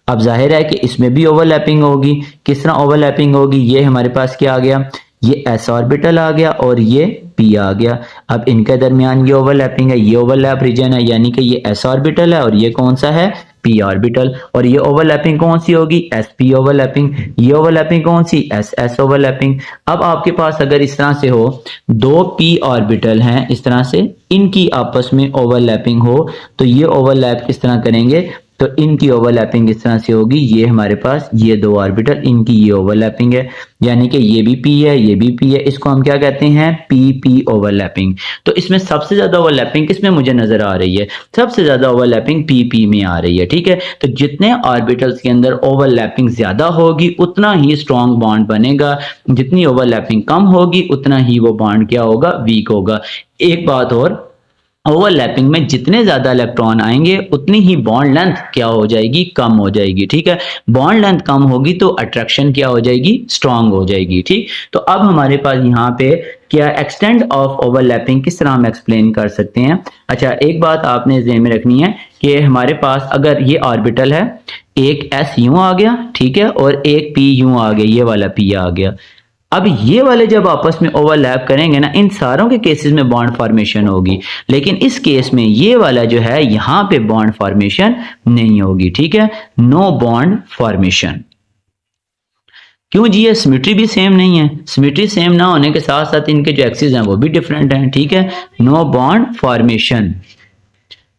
अब जाहिर है कि इसमें भी ओवरलैपिंग होगी। किस तरह ओवरलैपिंग होगी, ये हमारे पास क्या आ गया, ये एस ऑर्बिटल आ गया और ये पी आ गया। अब इनके दरमियान ये ओवरलैपिंग है, ये ओवरलैप रीजन है, यानी कि ये एस ऑर्बिटल है और ये कौन सा है, पी ऑर्बिटल। और ये ओवरलैपिंग कौन सी होगी, एस पी ओवरलैपिंग। ये ओवरलैपिंग कौन सी, एस एस ओवरलैपिंग। अब आपके पास अगर इस तरह से हो, दो पी ऑर्बिटल हैं इस तरह से, इनकी आपस में ओवरलैपिंग हो तो ये ओवरलैप किस तरह करेंगे, तो इनकी ओवरलैपिंग इस तरह से होगी, ये हमारे पास ये दो ऑर्बिटल, इनकी ये ओवरलैपिंग है, यानी कि ये भी पी है ये भी पी है, इसको हम क्या कहते हैं, पी पी ओवरलैपिंग। तो इसमें सबसे ज्यादा ओवरलैपिंग किसमें मुझे नजर आ रही है, सबसे ज्यादा ओवरलैपिंग पी पी में आ रही है। ठीक है, तो जितने ऑर्बिटल्स के अंदर ओवरलैपिंग ज्यादा होगी उतना ही स्ट्रॉन्ग बॉन्ड बनेगा, जितनी ओवरलैपिंग कम होगी उतना ही वो बॉन्ड क्या होगा, वीक होगा। एक बात और, ओवरलैपिंग में जितने ज्यादा इलेक्ट्रॉन आएंगे उतनी ही बॉन्ड लेंथ क्या हो जाएगी, कम हो जाएगी। ठीक है, बॉन्ड लेंथ कम होगी तो अट्रैक्शन क्या हो जाएगी, स्ट्रांग हो जाएगी। ठीक, तो अब हमारे पास यहाँ पे क्या एक्सटेंड ऑफ ओवरलैपिंग किस तरह हम एक्सप्लेन कर सकते हैं। अच्छा, एक बात आपने ध्यान में रखनी है कि हमारे पास अगर ये ऑर्बिटल है, एक एस यूं आ गया, ठीक है, और एक पी यूं आ गया, ये वाला पी आ गया। अब ये वाले जब आपस में ओवरलैप करेंगे ना, इन सारों के केसेस में बॉन्ड फॉर्मेशन होगी, लेकिन इस केस में ये वाला जो है यहां पे बॉन्ड फॉर्मेशन नहीं होगी। ठीक है, नो बॉन्ड फॉर्मेशन। क्यों जी? ये सिमेट्री भी सेम नहीं है। सिमेट्री सेम ना होने के साथ साथ इनके जो एक्सिस हैं वो भी डिफरेंट हैं। ठीक है, नो बॉन्ड फॉर्मेशन।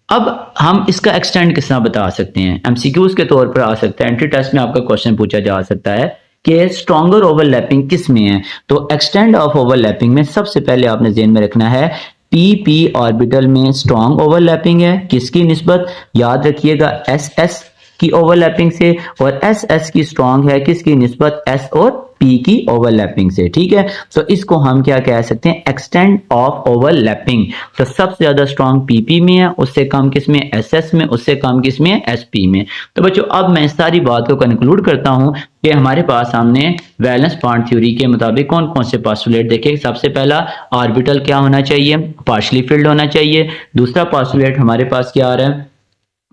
अब हम इसका एक्सटेंड किस तरह बता सकते हैं? एमसीक्यूज के तौर पर आ सकता है, एंट्री टेस्ट में आपका क्वेश्चन पूछा जा सकता है कि स्ट्रॉन्गर ओवरलैपिंग किस में है। तो एक्सटेंड ऑफ ओवरलैपिंग में सबसे पहले आपने ध्यान में रखना है पी पी ऑर्बिटल में स्ट्रॉन्ग ओवरलैपिंग है, किसकी निस्बत? याद रखिएगा एस एस की ओवरलैपिंग से, और एस एस की स्ट्रॉन्ग है किसकी निस्बत? एस और पी की ओवरलैपिंग से। ठीक है, तो इसको हम क्या कह सकते हैं? Extend of overlapping. तो सबसे ज्यादा स्ट्रॉन्ग पीपी में है, उससे कम किसमें? एसएस में, उससे कम किसमें? एसपी में। तो बच्चों अब मैं इस सारी बात को कंक्लूड करता हूं कि हमारे पास सामने वैलेंस बॉन्ड थ्योरी के मुताबिक कौन कौन से पोस्टुलेट देखें। सबसे पहला, ऑर्बिटल क्या होना चाहिए? पार्शली फिल्ड होना चाहिए। दूसरा पोस्टुलेट हमारे पास क्या आ रहा है?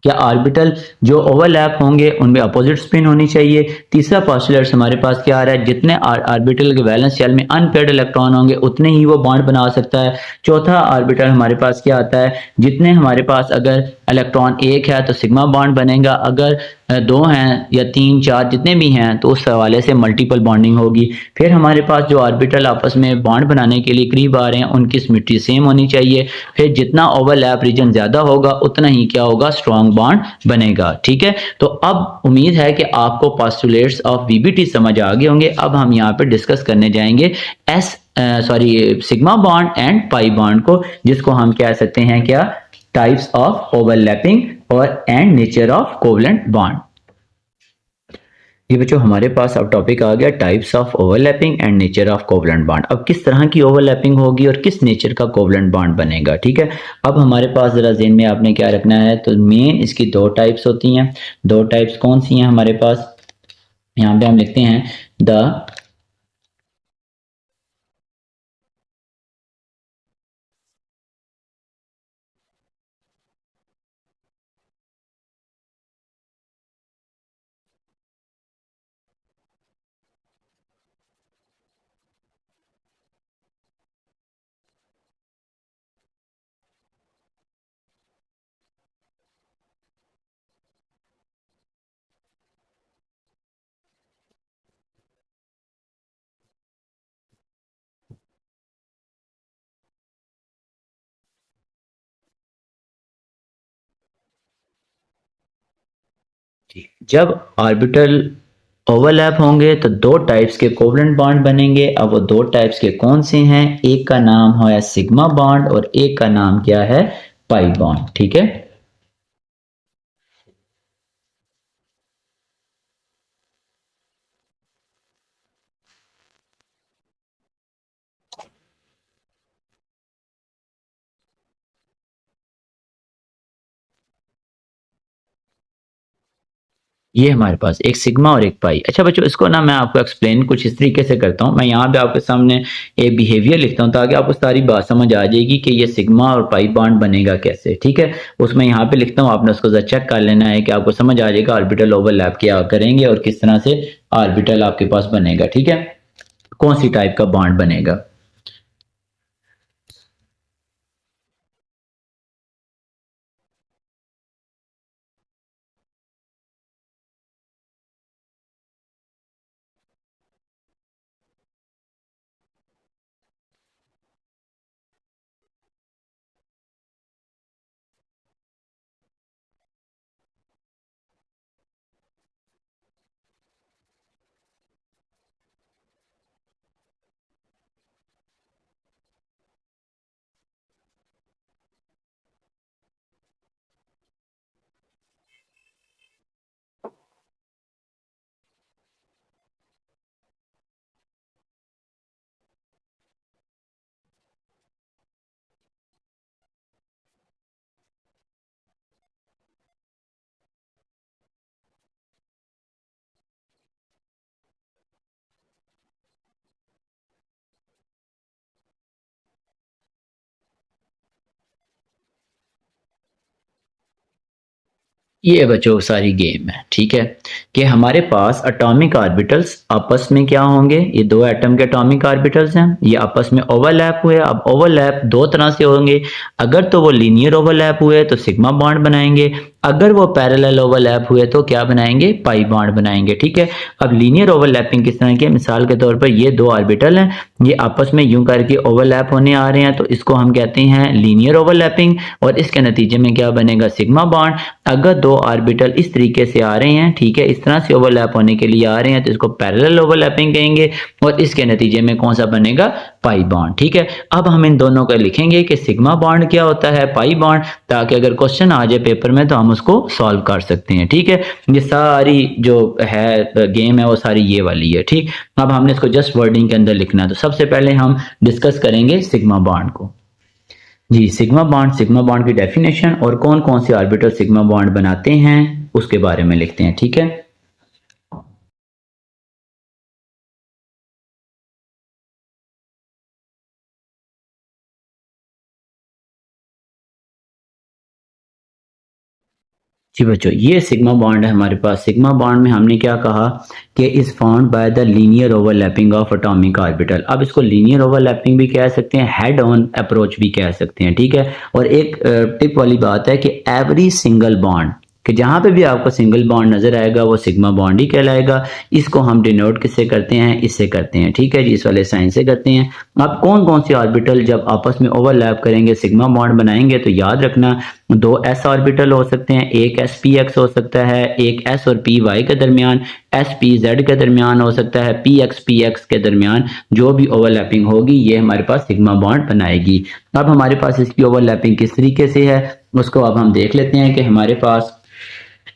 क्या ऑर्बिटल जो ओवरलैप होंगे उनमें अपोजिट स्पिन होनी चाहिए। तीसरा पोस्टुलेट हमारे पास क्या आ रहा है? जितने ऑर्बिटल के वैलेंस शेल में अनपेयर्ड इलेक्ट्रॉन होंगे उतने ही वो बॉन्ड बना सकता है। चौथा ऑर्बिटल हमारे पास क्या आता है? जितने हमारे पास अगर इलेक्ट्रॉन एक है तो सिग्मा बॉन्ड बनेगा, अगर दो हैं या तीन चार जितने भी हैं तो उस हवाले से मल्टीपल बॉन्डिंग होगी। फिर हमारे पास जो ऑर्बिटल आपस में बॉन्ड बनाने के लिए करीब आ रहे हैं उनकी सिमेट्री सेम होनी चाहिए। फिर जितना ओवरलैप रीजन ज्यादा होगा उतना ही क्या होगा? स्ट्रॉन्ग बॉन्ड बनेगा। ठीक है, तो अब उम्मीद है कि आपको पोस्टुलेट्स ऑफ वीबीटी समझ आ गए होंगे। अब हम यहाँ पे डिस्कस करने जाएंगे sigma bond and pi bond को, जिसको हम कह सकते हैं क्या? टाइप्स ऑफ ओवरलैपिंग और and nature of covalent bond. ये बच्चों हमारे पास अब टॉपिक आ गया types of overlapping and nature of covalent bond. अब किस तरह की ओवरलैपिंग होगी और किस नेचर का कोवलेंट बॉन्ड बनेगा। ठीक है, अब हमारे पास जरा ज़हन में आपने क्या रखना है? तो मेन इसकी दो टाइप्स होती हैं। दो टाइप्स कौन सी हैं हमारे पास? यहाँ पे हम लिखते हैं द जब ऑर्बिटल ओवरलैप होंगे तो दो टाइप्स के कोवलेंट बॉन्ड बनेंगे। अब वो दो टाइप्स के कौन से हैं? एक का नाम है सिग्मा बॉन्ड और एक का नाम क्या है? Pi bond. ठीक है, ये हमारे पास एक सिग्मा और एक पाई। अच्छा बच्चों, इसको ना मैं आपको एक्सप्लेन कुछ इस तरीके से करता हूँ। मैं यहाँ पे आपके सामने एक बिहेवियर लिखता हूँ ताकि आपको सारी बात समझ आ जाएगी कि ये सिग्मा और पाई बॉन्ड बनेगा कैसे। ठीक है, उसमें यहाँ पे लिखता हूँ, आपने उसको जरा चेक कर लेना है कि आपको समझ आ जाएगा ऑर्बिटल ओवरलैप क्या करेंगे और किस तरह से ऑर्बिटल आपके पास बनेगा। ठीक है, कौन सी टाइप का बॉन्ड बनेगा। ये बच्चों सारी गेम है, ठीक है। कि हमारे पास एटॉमिक ऑर्बिटल्स आपस में क्या होंगे, ये दो एटम के एटॉमिक ऑर्बिटल्स हैं, ये आपस में ओवरलैप हुए। अब ओवरलैप दो तरह से होंगे, अगर तो वो लीनियर ओवरलैप हुए तो सिग्मा बॉन्ड बनाएंगे, अगर वो पैरेलल ओवरलैप हुए तो क्या बनाएंगे, पाई बॉन्ड बनाएंगे, ठीक है। अब लीनियर ओवरलैपिंग किस तरह की है, मिसाल के तौर पर ये दो ऑर्बिटल हैं, ये आपस में यूं करके ओवरलैप होने आ रहे हैं, तो इसको हम कहते हैं लीनियर ओवरलैपिंग, और इसके नतीजे में क्या बनेगा, सिग्मा बॉन्ड। अगर दो ऑर्बिटल इस तरीके से आ रहे हैं, ठीक है, इस तरह से ओवरलैप होने के लिए आ रहे हैं, तो इसको पैरेलल ओवरलैपिंग कहेंगे, और इसके नतीजे में कौन सा बनेगा, पाई बॉन्ड, ठीक है। अब हम इन दोनों का लिखेंगे कि सिग्मा बॉन्ड क्या होता है, पाई बॉन्ड, ताकि अगर क्वेश्चन आ जाए पेपर में तो हम उसको सॉल्व कर सकते हैं, ठीक है। ये सारी जो है गेम है वो सारी ये वाली है, ठीक। अब हमने इसको जस्ट वर्डिंग के अंदर लिखना है, तो सबसे पहले हम डिस्कस करेंगे सिग्मा बॉन्ड को। जी, सिग्मा बॉन्ड की डेफिनेशन और कौन कौन से ऑर्बिटल सिग्मा बॉन्ड बनाते हैं उसके बारे में लिखते हैं, ठीक है। जी बच्चों, ये सिग्मा बॉन्ड है हमारे पास। सिग्मा बॉन्ड में हमने क्या कहा कि is found by the linear overlapping of atomic orbital. अब इसको लीनियर ओवरलैपिंग भी कह सकते हैं, हेड ऑन अप्रोच भी कह सकते हैं, ठीक है। और एक टिप वाली बात है कि एवरी सिंगल बॉन्ड, कि जहां पे भी आपको सिंगल बॉन्ड नजर आएगा वो सिग्मा बॉन्ड ही कहलाएगा। इसको हम डिनोट किससे करते हैं, इससे करते हैं, ठीक है जी, इस वाले साइन से करते हैं। अब कौन कौन से ऑर्बिटल जब आपस में ओवरलैप करेंगे सिग्मा बॉन्ड बनाएंगे, तो याद रखना दो एस ऑर्बिटल हो सकते हैं, एक एस पी एक्स हो सकता है, एक एस और पी वाई के दरमियान, एस पी जेड के दरमियान हो सकता है, पी एक्स के दरमियान। जो भी ओवरलैपिंग होगी ये हमारे पास सिग्मा बॉन्ड बनाएगी। अब हमारे पास इसकी ओवरलैपिंग किस तरीके से है उसको अब हम देख लेते हैं कि हमारे पास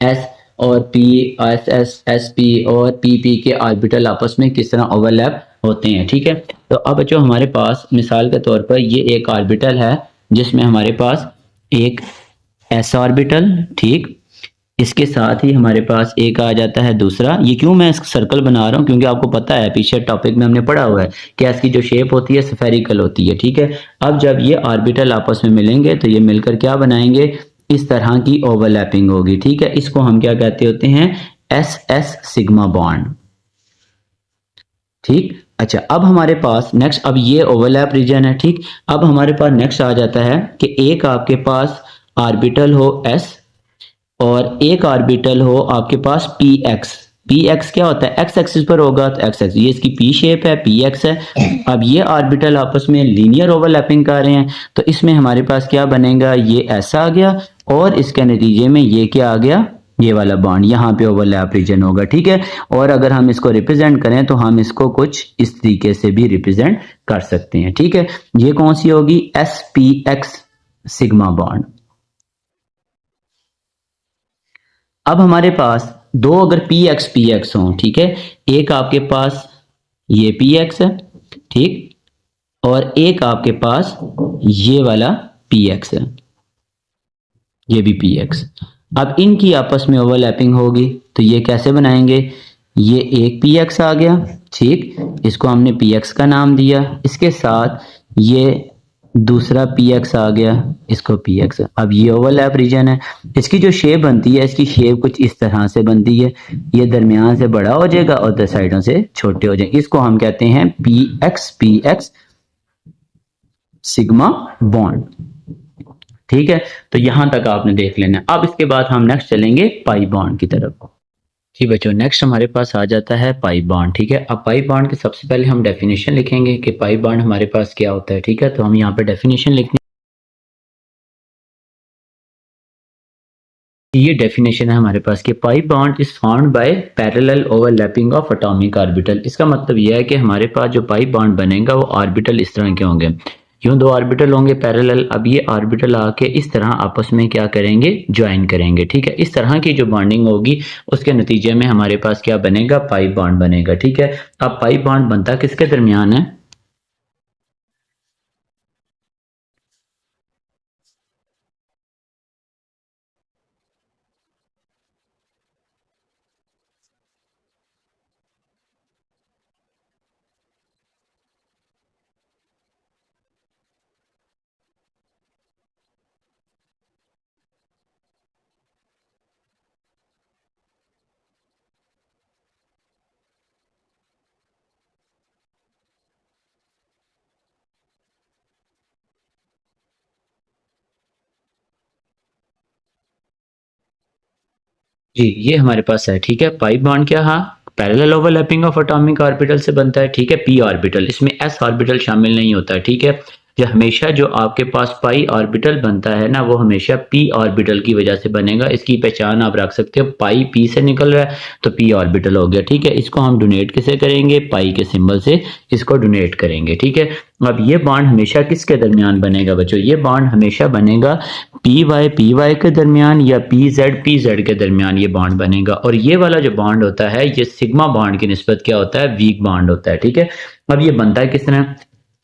एस और पी, एस पी और पी के ऑर्बिटल आपस में किस तरह ओवरलैप होते हैं, ठीक है। तो अब जो हमारे पास मिसाल के तौर पर ये एक ऑर्बिटल है जिसमें हमारे पास एक एस ऑर्बिटल, ठीक, इसके साथ ही हमारे पास एक आ जाता है दूसरा। ये क्यों मैं सर्कल बना रहा हूँ, क्योंकि आपको पता है पीछे टॉपिक में हमने पढ़ा हुआ है कि इसकी जो शेप होती है स्फेरिकल होती है, ठीक है। अब जब ये ऑर्बिटल आपस में मिलेंगे तो ये मिलकर क्या बनाएंगे, इस तरह की ओवरलैपिंग होगी, ठीक है। इसको हम क्या कहते होते हैं, एस एस सिग्मा बॉन्ड, ठीक। अच्छा, अब हमारे पास नेक्स्ट, अब ये ओवरलैप रीजन है, ठीक। अब हमारे पास नेक्स्ट आ जाता है कि एक आपके पास ऑर्बिटल हो एस और एक ऑर्बिटल हो आपके पास पी एक्स। पी एक्स क्या होता है, एक्स एक्सिस पर होगा तो एक्स एक्स, ये इसकी पी शेप है, पी एक्स है। अब ये ऑर्बिटल आपस में लीनियर ओवरलैपिंग कर रहे हैं, तो इसमें हमारे पास क्या बनेगा, ये ऐसा आ गया, और इसके नतीजे में ये क्या आ गया, ये वाला बॉन्ड यहाँ पे ओवरलैप रीजन होगा, ठीक है। और अगर हम इसको रिप्रेजेंट करें तो हम इसको कुछ इस तरीके से भी रिप्रेजेंट कर सकते हैं, ठीक है। ये कौन सी होगी, S P x sigma bond. अब हमारे पास दो अगर पी एक्स हों, ठीक है, एक आपके पास ये पी एक्स है, ठीक, और एक आपके पास ये वाला पी एक्स है, ये भी पी एक्स। अब इनकी आपस में ओवरलैपिंग होगी तो ये कैसे बनाएंगे, ये एक पी एक्स आ गया, ठीक, इसको हमने पी एक्स का नाम दिया, इसके साथ ये दूसरा पी एक्स आ गया, इसको पी एक्स। अब ये ओवरलैप रीजन है, इसकी जो शेप बनती है, इसकी शेप कुछ इस तरह से बनती है, ये दरमियान से बड़ा हो जाएगा और दो साइडों से छोटे हो जाएंगे, इसको हम कहते हैं पी एक्स सिग्मा बॉन्ड, ठीक है। तो यहां तक आपने देख लेना है। अब इसके बाद हम नेक्स्ट चलेंगे पाई बॉन्ड की तरफ। जी बच्चों, नेक्स्ट हमारे पास आ जाता है पाई बॉन्ड, ठीक है। अब पाई बॉन्ड के सबसे पहले हम डेफिनेशन लिखेंगे कि पाई बॉन्ड हमारे पास क्या होता है, ठीक है। तो हम यहाँ पे डेफिनेशन लिखते हैं, ये डेफिनेशन है हमारे पास कि pi bond is found by parallel overlapping of atomic orbital. इसका मतलब यह है कि हमारे पास जो पाई बॉन्ड बनेगा वो ऑर्बिटल इस तरह के होंगे, यूं दो ऑर्बिटल होंगे पैरेलल। अब ये ऑर्बिटल आके इस तरह आपस में क्या करेंगे, ज्वाइन करेंगे, ठीक है। इस तरह की जो बॉन्डिंग होगी उसके नतीजे में हमारे पास क्या बनेगा, पाई बॉन्ड बनेगा, ठीक है। अब पाई बॉन्ड बनता किसके दरमियान है, जी, ये हमारे पास है, ठीक है। पाई बॉन्ड क्या है? Parallel overlapping of atomic orbital से बनता है, ठीक है। पी ऑर्बिटल, इसमें एस ऑर्बिटल शामिल नहीं होता, ठीक है। जो हमेशा जो आपके पास पाई ऑर्बिटल बनता है ना, वो हमेशा पी ऑर्बिटल की वजह से बनेगा। इसकी पहचान आप रख सकते हो, पाई पी से निकल रहा है तो पी ऑर्बिटल हो गया, ठीक है। इसको हम डोनेट किसे करेंगे? पाई के सिंबल से इसको डोनेट करेंगे, ठीक है। अब ये बॉन्ड हमेशा किसके दरमियान बनेगा बच्चों? ये बॉन्ड हमेशा बनेगा पी वाई के दरमियान या पी जेड के दरमियान ये बॉन्ड बनेगा। और ये वाला जो बॉन्ड होता है ये सिग्मा बॉन्ड की निस्बत क्या होता है? वीक बॉन्ड होता है, ठीक है। अब ये बनता है किस तरह?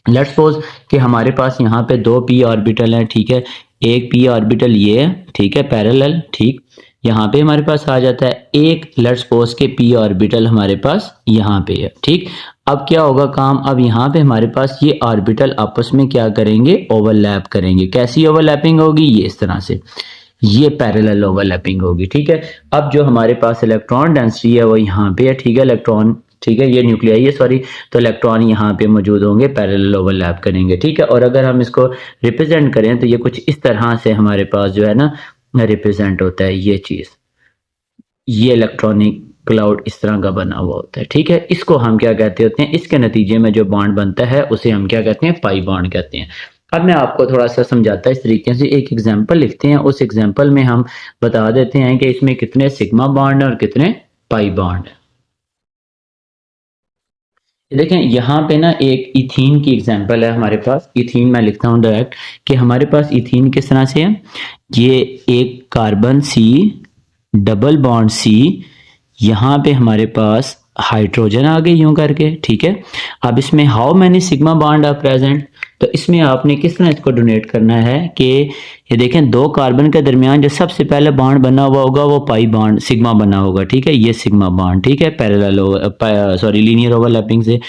लेट्स सपोज कि हमारे पास यहाँ पे दो पी ऑर्बिटल हैं, ठीक है। एक पी ऑर्बिटल ये है, ठीक है, पैरेलल, ठीक। यहाँ पे हमारे पास आ जाता है एक, लेट्स सपोज के पी ऑर्बिटल हमारे पास यहाँ पे है, ठीक। अब क्या होगा काम? अब यहाँ पे हमारे पास ये ऑर्बिटल आपस में क्या करेंगे? ओवरलैप करेंगे। कैसी ओवरलैपिंग होगी? ये इस तरह से, ये पैरेलल ओवरलैपिंग होगी, ठीक है। अब जो हमारे पास इलेक्ट्रॉन डेंसिटी है वो यहाँ पे है, ठीक है। इलेक्ट्रॉन, ठीक है, ये न्यूक्लियाई है, सॉरी। तो इलेक्ट्रॉन यहाँ पे मौजूद होंगे, पैरेलल ओवरलैप करेंगे, ठीक है। और अगर हम इसको रिप्रेजेंट करें तो ये कुछ इस तरह से हमारे पास जो है ना रिप्रेजेंट होता है ये चीज। ये इलेक्ट्रॉनिक क्लाउड इस तरह का बना हुआ होता है, ठीक है। इसको हम क्या कहते होते हैं? इसके नतीजे में जो बॉन्ड बनता है उसे हम क्या कहते हैं? पाई बॉन्ड कहते हैं। अब मैं आपको थोड़ा सा समझाता इस तरीके से, एक एग्जांपल लिखते हैं, उस एग्जांपल में हम बता देते हैं कि इसमें कितने सिग्मा बॉन्ड है और कितने पाई बॉन्ड है। देखें यहाँ पे ना एक इथीन की एग्जांपल है हमारे पास। इथीन मैं लिखता हूँ डायरेक्ट कि हमारे पास इथीन किस तरह से है। ये एक carbon C, double bond C, यहाँ पे हमारे पास हाइड्रोजन आ गई यूं करके, ठीक है। अब इसमें how many sigma bond are present? तो इसमें आपने किस तरह इसको डोनेट करना है कि ये देखें दो कार्बन के दरमियान जो सबसे पहले बॉन्ड बना हुआ होगा वो पाई बॉन्ड सिग्मा बना होगा, ठीक है। ये सिग्मा बॉन्ड, ठीक है, पैरेलल सॉरी लीनियर ओवरलैपिंग से।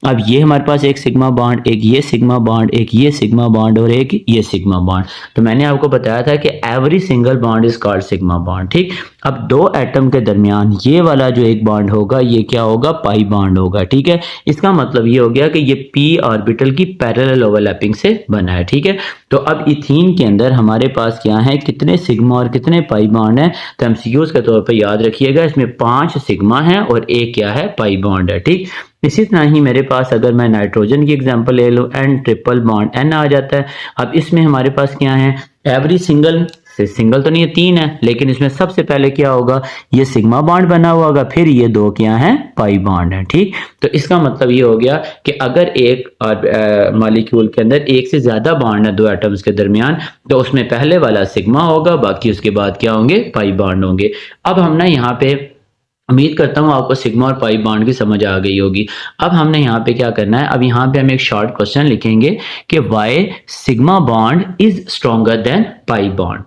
अब ये हमारे पास एक सिग्मा बॉन्ड, एक ये सिग्मा बॉन्ड, एक ये सिग्मा बॉन्ड और एक ये सिग्मा बॉन्ड। तो मैंने आपको बताया था कि every single bond is called sigma bond, ठीक। अब दो एटम के दरमियान ये वाला जो एक बॉन्ड होगा ये क्या होगा? पाई बॉन्ड होगा, ठीक है। इसका मतलब ये हो गया कि ये पी ऑर्बिटल की पैरेलल ओवरलैपिंग से बना है, ठीक है। तो अब इथीन के अंदर हमारे पास क्या है? कितने सिग्मा और कितने पाई बॉन्ड है? तो एमसीक्यूज के तौर पर याद रखिएगा, इसमें 5 सिग्मा है और एक क्या है? पाई बॉन्ड है, ठीक। इसी तरह ही मेरे पास अगर मैं नाइट्रोजन की एग्जांपल ले लूं, एन ट्रिपल बॉन्ड एन आ जाता है। अब इसमें हमारे पास क्या है? एवरी सिंगल से सिंगल तो नहीं है, 3 है, लेकिन इसमें सबसे पहले क्या होगा? ये सिग्मा बॉन्ड बना हुआ होगा, फिर ये दो क्या है? पाई बॉन्ड है, ठीक। तो इसका मतलब ये हो गया कि अगर एक मॉलिक्यूल के अंदर एक से ज्यादा बॉन्ड है दो एटम्स के दरमियान, तो उसमें पहले वाला सिग्मा होगा, बाकी उसके बाद क्या होंगे? पाई बॉन्ड होंगे। अब हम ना यहाँ पे उम्मीद करता हूँ आपको सिग्मा और पाई बॉन्ड की समझ आ गई होगी। अब हमने यहाँ पे क्या करना है? अब यहाँ पे हम एक शॉर्ट क्वेश्चन लिखेंगे कि why sigma bond is stronger than pi bond.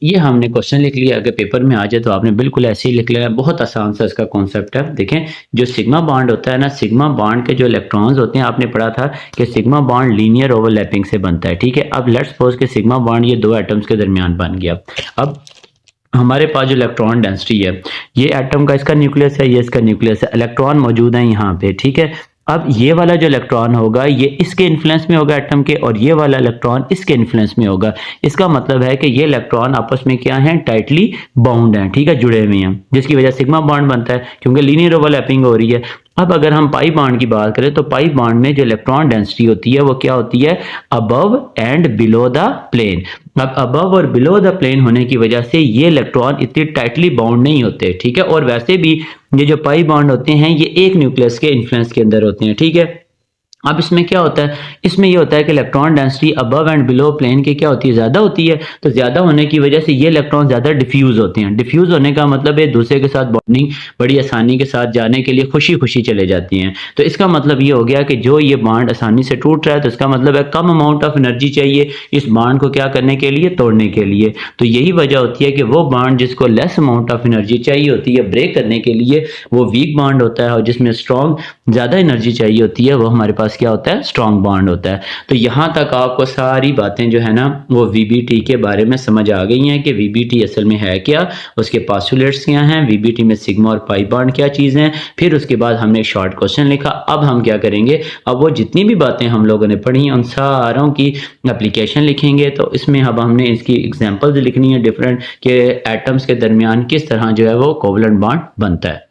ये हमने क्वेश्चन लिख लिया। अगर पेपर में आ जाए तो आपने बिल्कुल ऐसे ही लिख लेना, बहुत आसान सा इसका कॉन्सेप्ट है। देखें जो सिग्मा बॉन्ड होता है ना, सिग्मा बॉन्ड के जो इलेक्ट्रॉन्स होते हैं, आपने पढ़ा था कि सिग्मा बॉन्ड लीनियर ओवरलैपिंग से बनता है, ठीक है। अब लेट्स सपोज के सिग्मा बॉन्ड ये दो एटम्स के दरमियान बन गया। अब हमारे पास जो इलेक्ट्रॉन डेंसिटी है, ये एटम का इसका न्यूक्लियस है, ये इसका न्यूक्लियस है, इलेक्ट्रॉन मौजूद है यहाँ पे, ठीक है। अब ये वाला जो इलेक्ट्रॉन होगा ये इसके इन्फ्लुएंस में होगा एटम के, और ये वाला इलेक्ट्रॉन इसके इन्फ्लुएंस में होगा। इसका मतलब है कि ये इलेक्ट्रॉन आपस में क्या है? टाइटली बाउंड है, ठीक है, जुड़े हुए हैं, जिसकी वजह से सिग्मा बॉन्ड बनता है, क्योंकि लीनियर ओवरलैपिंग हो रही है। अब अगर हम पाई बॉन्ड की बात करें तो पाई बॉन्ड में जो इलेक्ट्रॉन डेंसिटी होती है वो क्या होती है? Above and below the plane. अब अबव और बिलो द प्लेन होने की वजह से ये इलेक्ट्रॉन इतने टाइटली बाउंड नहीं होते, ठीक है। और वैसे भी ये जो पाई बॉन्ड होते हैं ये एक न्यूक्लियस के इन्फ्लुएंस के अंदर होते हैं, ठीक है। अब इसमें क्या होता है? इसमें ये होता है कि electron density above and below plane की क्या होती है? ज्यादा होती है। तो ज्यादा होने की वजह से ये इलेक्ट्रॉन ज्यादा डिफ्यूज होते हैं। डिफ्यूज होने का मतलब है दूसरे के साथ बॉन्डिंग बड़ी आसानी के साथ जाने के लिए खुशी खुशी चले जाती हैं। तो इसका मतलब ये हो गया कि जो ये बॉन्ड आसानी से टूट रहा है, तो इसका मतलब है कम अमाउंट ऑफ एनर्जी चाहिए इस बॉन्ड को क्या करने के लिए? तोड़ने के लिए। तो यही वजह होती है कि वो बॉन्ड जिसको लेस अमाउंट ऑफ एनर्जी चाहिए होती है ब्रेक करने के लिए, वो वीक बॉन्ड होता है, और जिसमें स्ट्रॉन्ग ज्यादा एनर्जी चाहिए होती है वो हमारे पास पास क्या होता है, स्ट्रॉन्ग बॉन्ड होता है। तो यहाँ तक आपको सारी बातें जो है ना वो वीबीटी के बारे में समझ आ गई हैं कि वीबीटी असल में है क्या, उसके पोस्टुलेट्स क्या हैं, वीबीटी में सिग्मा और पाई बॉन्ड क्या चीज़ हैं। फिर उसके बाद हमने एक शॉर्ट क्वेश्चन लिखा। अब हम क्या करेंगे, अब वो जितनी भी बातें हम लोगों ने पढ़ी उन सारों की एप्लीकेशन लिखेंगे। तो इसमें अब हमने इसकी एग्जांपल्स लिखनी है डिफरेंट के एटम्स के दरमियान किस तरह जो है वो कोवलेंट बॉन्ड बनता है।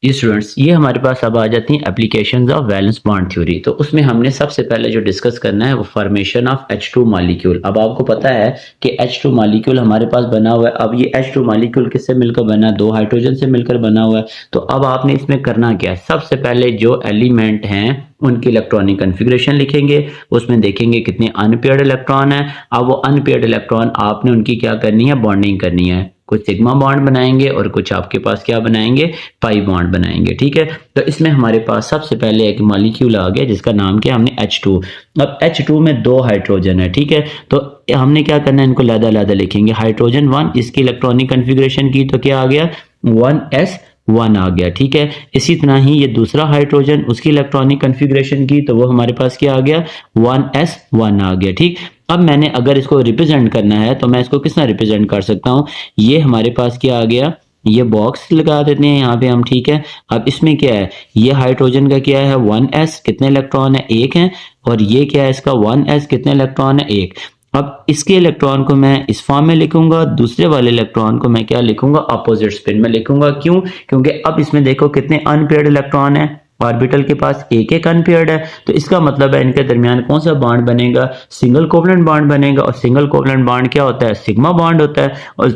जी स्टूडेंट्स, ये हमारे पास अब आ जाती हैं applications of valence bond theory. तो उसमें हमने सबसे पहले जो डिस्कस करना है वो फॉर्मेशन ऑफ H2 मॉलिक्यूल। अब आपको पता है कि H2 मॉलिक्यूल हमारे पास बना हुआ है। अब ये H2 मॉलिक्यूल किससे मिलकर बना है, दो हाइड्रोजन से मिलकर बना हुआ है। तो अब आपने इसमें करना क्या है, सबसे पहले जो एलिमेंट हैं उनकी इलेक्ट्रॉनिक कन्फिग्रेशन लिखेंगे, उसमें देखेंगे कितने अनपेयर्ड इलेक्ट्रॉन है। अब वो अनपेयर्ड इलेक्ट्रॉन आपने उनकी क्या करनी है, बॉन्डिंग करनी है। कुछ सिग्मा बॉन्ड बनाएंगे और कुछ आपके पास क्या बनाएंगे, पाई बॉन्ड बनाएंगे। ठीक है, तो इसमें हमारे पास सबसे पहले एक मॉलिक्यूल आ गया जिसका नाम क्या, हमने H2। अब H2 में दो हाइड्रोजन है। ठीक है, तो हमने क्या करना है, इनको लहदा लिखेंगे। हाइड्रोजन 1, इसकी इलेक्ट्रॉनिक कन्फिग्रेशन की तो क्या आ गया, 1s1 आ गया। ठीक है, इसी तरह ही ये दूसरा हाइड्रोजन, उसकी इलेक्ट्रॉनिक कन्फिग्रेशन की तो वो हमारे पास क्या आ गया, 1s1 आ गया। ठीक, अब मैंने अगर इसको रिप्रेजेंट करना है तो मैं इसको किस तरह रिप्रेजेंट कर सकता हूँ, ये हमारे पास क्या आ गया, ये बॉक्स लगा देते हैं यहाँ पे हम। ठीक है, अब इसमें क्या है, ये हाइड्रोजन का क्या है 1s, कितने इलेक्ट्रॉन है, 1 है। और ये क्या है इसका 1s, कितने इलेक्ट्रॉन है, 1। अब इसके इलेक्ट्रॉन को मैं इस फॉर्म में लिखूंगा, दूसरे वाले इलेक्ट्रॉन को मैं क्या लिखूंगा, अपोजिट स्पिन में लिखूंगा। क्यों, क्योंकि अब इसमें देखो कितने अनपेयर्ड इलेक्ट्रॉन है, ऑर्बिटल के पास एक एक अनपेयर्ड है। तो इसका मतलब है इनके दरमियान कौन सा बॉन्ड बनेगा, सिंगल कोवलेंट बॉन्ड बनेगा। और सिंगल कोवलेंट बॉन्ड क्या होता है, सिग्मा बॉन्ड होता है। और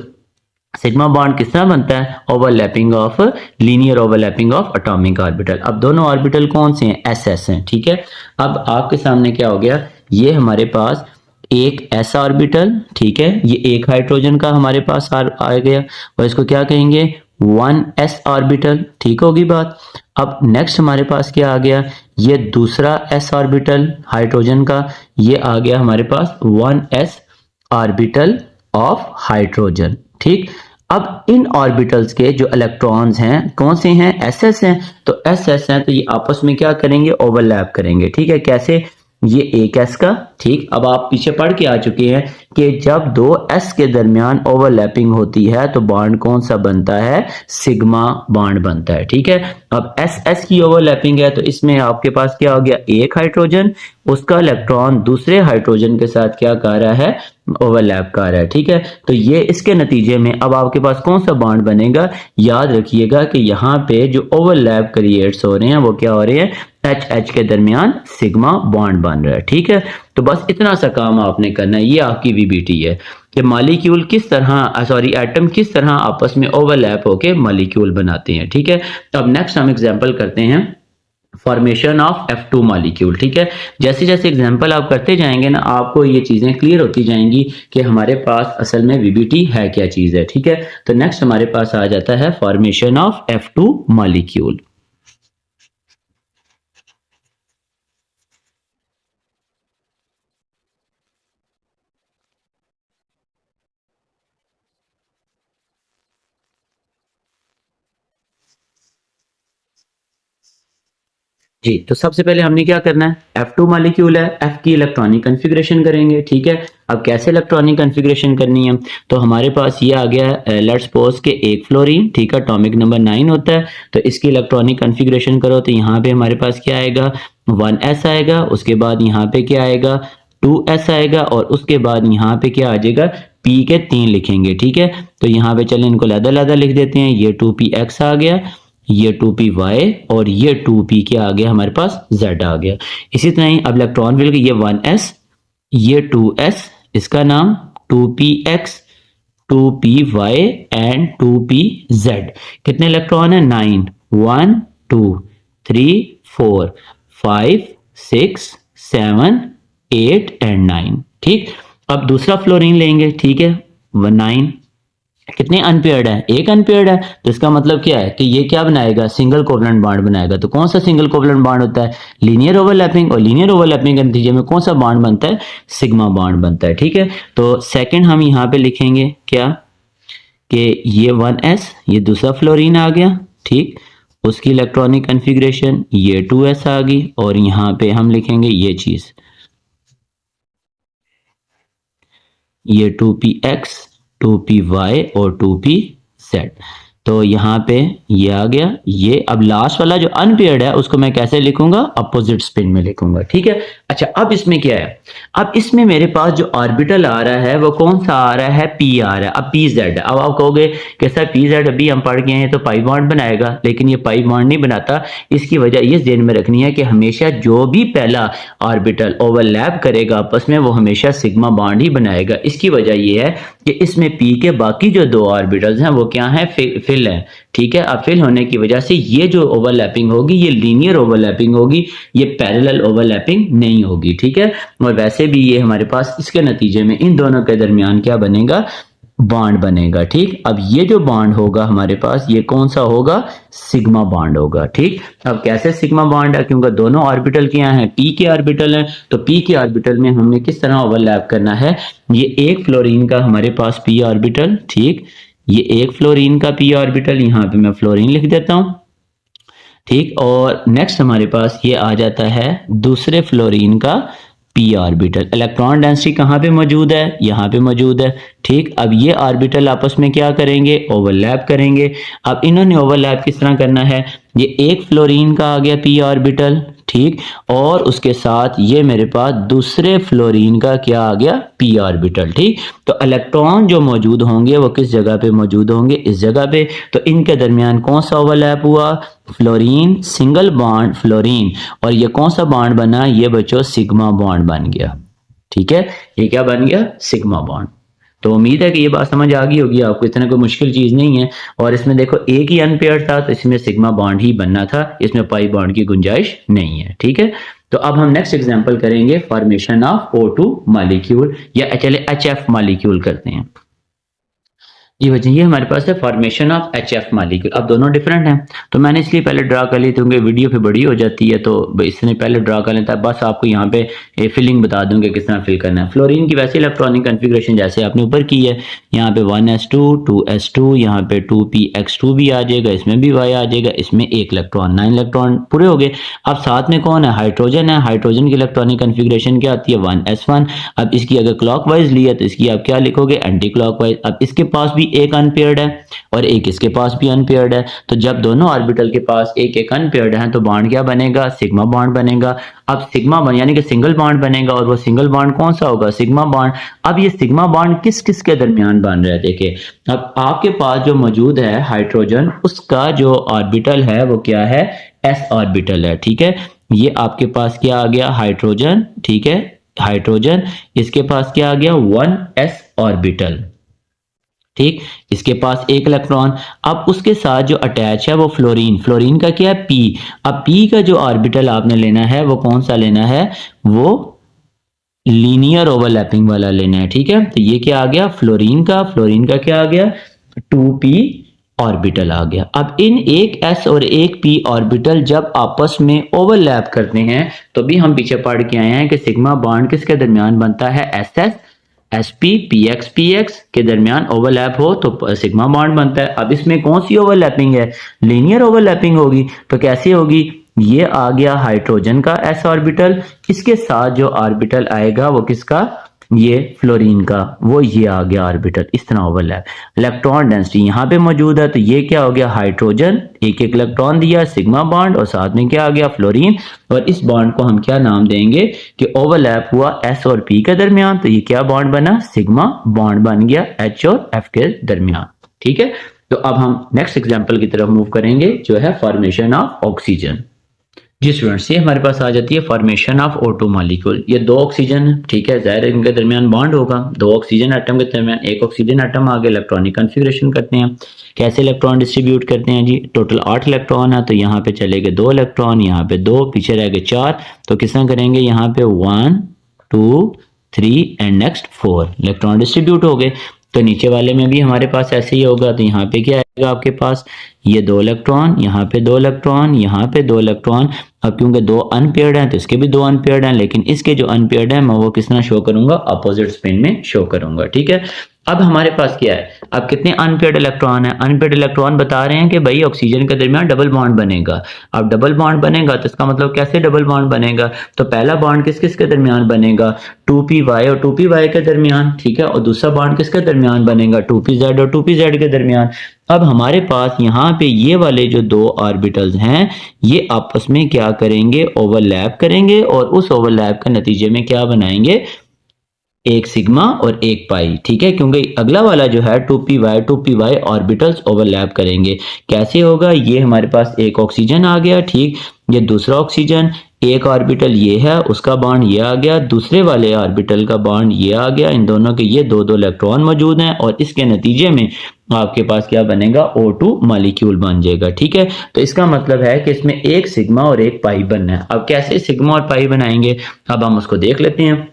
सिग्मा बॉन्ड किस तरह बनता है, overlapping of, linear overlapping of atomic orbital. अब दोनों ऑर्बिटल कौन से हैं, एस हैं। ठीक है, अब आपके सामने क्या हो गया, ये हमारे पास एक s ऑर्बिटल। ठीक है, ये एक हाइड्रोजन का हमारे पास आ गया और इसको क्या कहेंगे, 1s ऑर्बिटल। ठीक होगी बात। अब नेक्स्ट हमारे पास क्या आ गया, ये दूसरा s ऑर्बिटल हाइड्रोजन का, ये आ गया हमारे पास 1s ऑर्बिटल ऑफ हाइड्रोजन। ठीक, अब इन ऑर्बिटल्स के जो इलेक्ट्रॉन्स हैं कौन से हैं, ss हैं। तो ss हैं तो ये आपस में क्या करेंगे, ओवरलैप करेंगे। ठीक है, कैसे, ये एक s का। ठीक, अब आप पीछे पढ़ के आ चुके हैं कि जब दो s के दरमियान ओवरलैपिंग होती है तो बॉन्ड कौन सा बनता है, सिग्मा बॉन्ड बनता है। ठीक है, अब s की ओवरलैपिंग है तो इसमें आपके पास क्या हो गया, एक हाइड्रोजन, उसका इलेक्ट्रॉन दूसरे हाइड्रोजन के साथ क्या कर रहा है, ओवरलैप कर रहा है। ठीक है, तो ये इसके नतीजे में अब आपके पास कौन सा बॉन्ड बनेगा, याद रखिएगा कि यहाँ पे जो ओवरलैप क्रिएट्स हो रहे हैं वो क्या हो रहे हैं, H के दरमियान सिग्मा बॉन्ड बन रहा है। ठीक है, तो बस इतना सा काम आपने करना है। ये आपकी वीबीटी है कि मॉलिक्यूल किस तरह, सॉरी एटम किस तरह आपस में ओवरलैप होके मॉलिक्यूल बनाते हैं। ठीक है, अब नेक्स्ट हम एग्जांपल करते हैं फॉर्मेशन ऑफ F2 मॉलिक्यूल। ठीक है, जैसे जैसे एग्जांपल आप करते जाएंगे ना आपको ये चीजें क्लियर होती जाएंगी कि हमारे पास असल में वीबीटी है क्या चीज है। ठीक है, तो नेक्स्ट हमारे पास आ जाता है फॉर्मेशन ऑफ F2 मॉलिक्यूल। जी, तो सबसे पहले हमने क्या करना है, F2 मॉलिक्यूल है, F की इलेक्ट्रॉनिक कन्फिग्रेशन करेंगे। ठीक है, अब कैसे इलेक्ट्रॉनिक कन्फिग्रेशन करनी है, तो हमारे पास ये आ गया, लेट्स सपोज के एक फ्लोरीन। ठीक है, एटॉमिक नंबर 9 होता है, तो इसकी इलेक्ट्रॉनिक कन्फिग्रेशन करो तो यहाँ पे हमारे पास क्या आएगा, 1s आएगा। उसके बाद यहाँ पे क्या आएगा, 2s आएगा। और उसके बाद यहाँ पे क्या आ जाएगा, p के 3 लिखेंगे। ठीक है, तो यहाँ पे चलें इनको लहदा लिख देते हैं, ये 2px आ गया, ये 2py और ये 2p क्या आ गया हमारे पास, z आ गया। इसी तरह ही अब इलेक्ट्रॉन मिल गए, ये 1s, ये 2s, इसका नाम 2px, 2py एंड 2pz। कितने इलेक्ट्रॉन है, 9, 1 2 3 4 5 6 7 8 एंड 9। ठीक, अब दूसरा फ्लोरीन लेंगे। ठीक है, 9, कितने अनपेयर्ड है, एक अनपेयर्ड है। तो इसका मतलब क्या है कि ये क्या बनाएगा, सिंगल कोवलेंट बॉन्ड बनाएगा। तो कौन सा सिंगल कोवलेंट बॉन्ड होता है, लीनियर ओवरलैपिंग। और लीनियर ओवरलैपिंग के नतीजे में कौन सा बॉन्ड बनता है, सिग्मा बॉन्ड बनता है। ठीक है, तो सेकंड हम यहाँ पे लिखेंगे क्या, कि ये 1s, ये दूसरा फ्लोरीन आ गया। ठीक, उसकी इलेक्ट्रॉनिक कन्फिग्रेशन ये 2s आ गई, और यहाँ पे हम लिखेंगे ये चीज़, ये 2px 2py और 2pz। तो यहाँ पे ये आ गया। ये अब लास्ट वाला जो अनपेयर्ड है उसको मैं कैसे लिखूंगा, अपोजिट स्पिन में लिखूंगा, ठीक है। अच्छा, अब इसमें क्या है, अब इसमें मेरे पास जो ऑर्बिटल आ रहा है वो कौन सा आ रहा है, पी आ रहा है। अब पी जेड, अब आप कहोगे कि सर पी जेड अभी हम पढ़ गए हैं तो पाई बॉन्ड बनाएगा, लेकिन ये पाई बॉन्ड नहीं बनाता। इसकी वजह ये ज़हन में रखनी है कि हमेशा जो भी पहला ऑर्बिटल ओवरलैप करेगा आपस में वो हमेशा सिग्मा बॉन्ड ही बनाएगा। इसकी वजह ये है कि इसमें पी के बाकी जो दो ऑर्बिटल्स हैं वो क्या है, फिल है, ठीक है। अब फिल होने की वजह से ये जो ओवरलैपिंग होगी ये लीनियर ओवरलैपिंग होगी, ये पैरेलल ओवरलैपिंग नहीं होगी, ठीक है। और वैसे भी ये हमारे पास इसके नतीजे में इन दोनों के दरमियान क्या बनेगा, बॉन्ड बनेगा, ठीक। अब ये जो बॉन्ड होगा हमारे पास ये कौन सा होगा, सिग्मा बॉन्ड होगा, ठीक। अब कैसे सिग्मा बॉन्ड है, क्योंकि दोनों ऑर्बिटल क्या हैं, पी के ऑर्बिटल हैं, तो पी के ऑर्बिटल में हमने किस तरह ओवरलैप करना है, ये एक फ्लोरीन का हमारे पास पी ऑर्बिटल, ठीक, ये एक फ्लोरीन का पी ऑर्बिटल, यहां पे मैं फ्लोरीन लिख देता हूं, ठीक। और नेक्स्ट हमारे पास ये आ जाता है दूसरे फ्लोरीन का पी ऑर्बिटल। इलेक्ट्रॉन डेंसिटी कहाँ पे मौजूद है, यहाँ पे मौजूद है, ठीक। अब ये ऑर्बिटल आपस में क्या करेंगे, ओवरलैप करेंगे। अब इन्होंने ओवरलैप किस तरह करना है, ये एक फ्लोरीन का आ गया पी ऑर्बिटल, ठीक, और उसके साथ ये मेरे पास दूसरे फ्लोरीन का क्या आ गया, पी ऑर्बिटल, ठीक। तो इलेक्ट्रॉन जो मौजूद होंगे वो किस जगह पे मौजूद होंगे, इस जगह पे। तो इनके दरमियान कौन सा ओवरलैप हुआ, फ्लोरीन, सिंगल बॉन्ड फ्लोरीन, और ये कौन सा बॉन्ड बना, ये बच्चों सिग्मा बॉन्ड बन गया, ठीक है। ये क्या बन गया, सिग्मा बॉन्ड। तो उम्मीद है कि ये बात समझ आ गई होगी आपको, इतना कोई मुश्किल चीज नहीं है। और इसमें देखो एक ही अनपेयर था तो इसमें सिग्मा बॉन्ड ही बनना था, इसमें पाई बॉन्ड की गुंजाइश नहीं है, ठीक है। तो अब हम नेक्स्ट एग्जांपल करेंगे फॉर्मेशन ऑफ O2 मॉलिक्यूल, या चले HF मॉलिक्यूल करते हैं। जी बच्चे, ये हमारे पास है फॉर्मेशन ऑफ HF मॉलिक्यूल। अब दोनों डिफरेंट हैं तो मैंने इसलिए पहले ड्रा कर ली, क्योंकि वीडियो पे बड़ी हो जाती है तो इसने पहले ड्रा कर लेता है। बस आपको यहाँ पे फिलिंग बता दूंगा किस तरह फिल करना है। फ्लोरीन की वैसे इलेक्ट्रॉनिक कन्फिग्रेशन जैसे आपने ऊपर की है, यहाँ पे 1s2 2s2, यहाँ पे 2px2 भी आ जाएगा, इसमें भी y आ जाएगा, इसमें एक इलेक्ट्रॉन, 9 इलेक्ट्रॉन पूरे हो गए। अब साथ में कौन है, हाइड्रोजन है। हाइड्रोजन की इलेक्ट्रॉनिक कन्फिग्रेशन क्या आती है, 1s1। अब इसकी अगर क्लॉकवाइज लिया तो इसकी आप क्या लिखोगे, एंटी क्लॉकवाइज। अब इसके पास भी एक अनपेयर्ड है और एक इसके पास भी अनपेयर्ड है, तो जब दोनों ऑर्बिटल के पास एक एक अनपेयर्ड है तो बॉन्ड क्या बनेगा, सिग्मा बॉन्ड बनेगा। अब सिग्मा बॉन्ड यानी कि सिंगल बॉन्ड बनेगा, और वो सिंगल बॉन्ड कौन सा होगा, सिग्मा बॉन्ड। अब ये सिग्मा बॉन्ड किस किस के दरमियान बन रहा है, देखिए अब आपके पास जो मौजूद है हाइड्रोजन, उसका जो ऑर्बिटल है वो क्या है, एस ऑर्बिटल है, ठीक है। ये आपके पास क्या आ गया, हाइड्रोजन, ठीक है, हाइड्रोजन, इसके पास क्या आ गया, 1s ऑर्बिटल, ठीक, इसके पास एक इलेक्ट्रॉन। अब उसके साथ जो अटैच है वो फ्लोरीन, फ्लोरीन का क्या है, पी। अब पी का जो ऑर्बिटल आपने लेना है वो कौन सा लेना है, वो लीनियर ओवरलैपिंग वाला लेना है, ठीक है। तो ये क्या आ गया, फ्लोरीन का क्या आ गया, 2p ऑर्बिटल आ गया। अब इन एक s और एक p ऑर्बिटल जब आपस में ओवरलैप करते हैं तो भी हम पीछे पढ़ के आए हैं कि सिग्मा बॉन्ड किसके दरमियान बनता है, ss sp px के दरमियान ओवरलैप हो तो सिग्मा बॉन्ड बनता है। अब इसमें कौन सी ओवरलैपिंग है, लीनियर ओवरलैपिंग होगी। तो कैसे होगी, ये आ गया हाइड्रोजन का s ऑर्बिटल, इसके साथ जो ऑर्बिटल आएगा वो किसका, ये फ्लोरीन का, वो ये आ गया ऑर्बिटल, इस तरह ओवरलैप। इलेक्ट्रॉन डेंसिटी यहाँ पे मौजूद है तो ये क्या हो गया, हाइड्रोजन, एक एक इलेक्ट्रॉन दिया, सिग्मा बॉन्ड, और साथ में क्या आ गया, फ्लोरीन। और इस बॉन्ड को हम क्या नाम देंगे कि ओवरलैप हुआ S और P के दरमियान, तो ये क्या बॉन्ड बना, सिग्मा बॉन्ड बन गया H और F के दरमियान, ठीक है। तो अब हम नेक्स्ट एग्जाम्पल की तरफ मूव करेंगे जो है फॉर्मेशन ऑफ ऑक्सीजन। जी स्टूडेंट्स, ये हमारे पास आ जाती है फॉर्मेशन ऑफ O2 मॉलिक्यूल। ये दो ऑक्सीजन है, ठीक है, जाहिर है इनके दरमियान बॉन्ड होगा, दो ऑक्सीजन एटम के दरमियान एक ऑक्सीजन एटम आगे इलेक्ट्रॉनिक कन्फिग्रेशन करते हैं। कैसे इलेक्ट्रॉन डिस्ट्रीब्यूट करते हैं जी, टोटल 8 इलेक्ट्रॉन है तो यहाँ पे चले गए 2 इलेक्ट्रॉन, यहाँ पे 2, पीछे रह गए 4। तो किस तरह करेंगे, यहाँ पे 1 2 3 एंड नेक्स्ट 4 इलेक्ट्रॉन डिस्ट्रीब्यूट हो गए। तो नीचे वाले में भी हमारे पास ऐसे ही होगा, तो यहाँ पे क्या आएगा आपके पास, ये 2 इलेक्ट्रॉन, यहाँ पे 2 इलेक्ट्रॉन, यहाँ पे 2 इलेक्ट्रॉन। अब क्योंकि 2 अनपेयर्ड हैं तो इसके भी 2 अनपेयर्ड हैं, लेकिन इसके जो अनपेयर्ड है मैं वो किस तरह शो करूंगा, अपोजिट स्पिन में शो करूंगा, ठीक है। अब हमारे पास क्या है, अब कितने अनपेयर्ड इलेक्ट्रॉन है, अनपेयर्ड इलेक्ट्रॉन बता रहे हैं कि भाई ऑक्सीजन के दरमियान डबल बॉन्ड बनेगा। अब डबल बॉन्ड बनेगा तो इसका मतलब कैसे डबल बॉन्ड बनेगा, तो पहला बॉन्ड किस किस के दरमियान बनेगा, 2py और 2py के दरमियान, ठीक है, और दूसरा बॉन्ड किसके दरमियान बनेगा, 2pz और 2pz के दरमियान। अब हमारे पास यहाँ पे ये वाले जो दो ऑर्बिटल्स हैं ये आपस में क्या करेंगे, ओवरलैप करेंगे, और उस ओवरलैप के नतीजे में क्या बनाएंगे, एक सिग्मा और एक पाई, ठीक है, क्योंकि अगला वाला जो है 2py ऑर्बिटल्स ओवरलैप करेंगे। कैसे होगा, ये हमारे पास एक ऑक्सीजन आ गया, ठीक, ये दूसरा ऑक्सीजन, एक ऑर्बिटल ये है उसका बॉन्ड ये आ गया, दूसरे वाले ऑर्बिटल का बॉन्ड ये आ गया, इन दोनों के ये दो दो इलेक्ट्रॉन मौजूद हैं और इसके नतीजे में आपके पास क्या बनेगा, O2 मॉलिक्यूल बन जाएगा, ठीक है। तो इसका मतलब है कि इसमें एक सिग्मा और एक पाई बनना है। अब कैसे सिग्मा और पाई बनाएंगे, अब हम उसको देख लेते हैं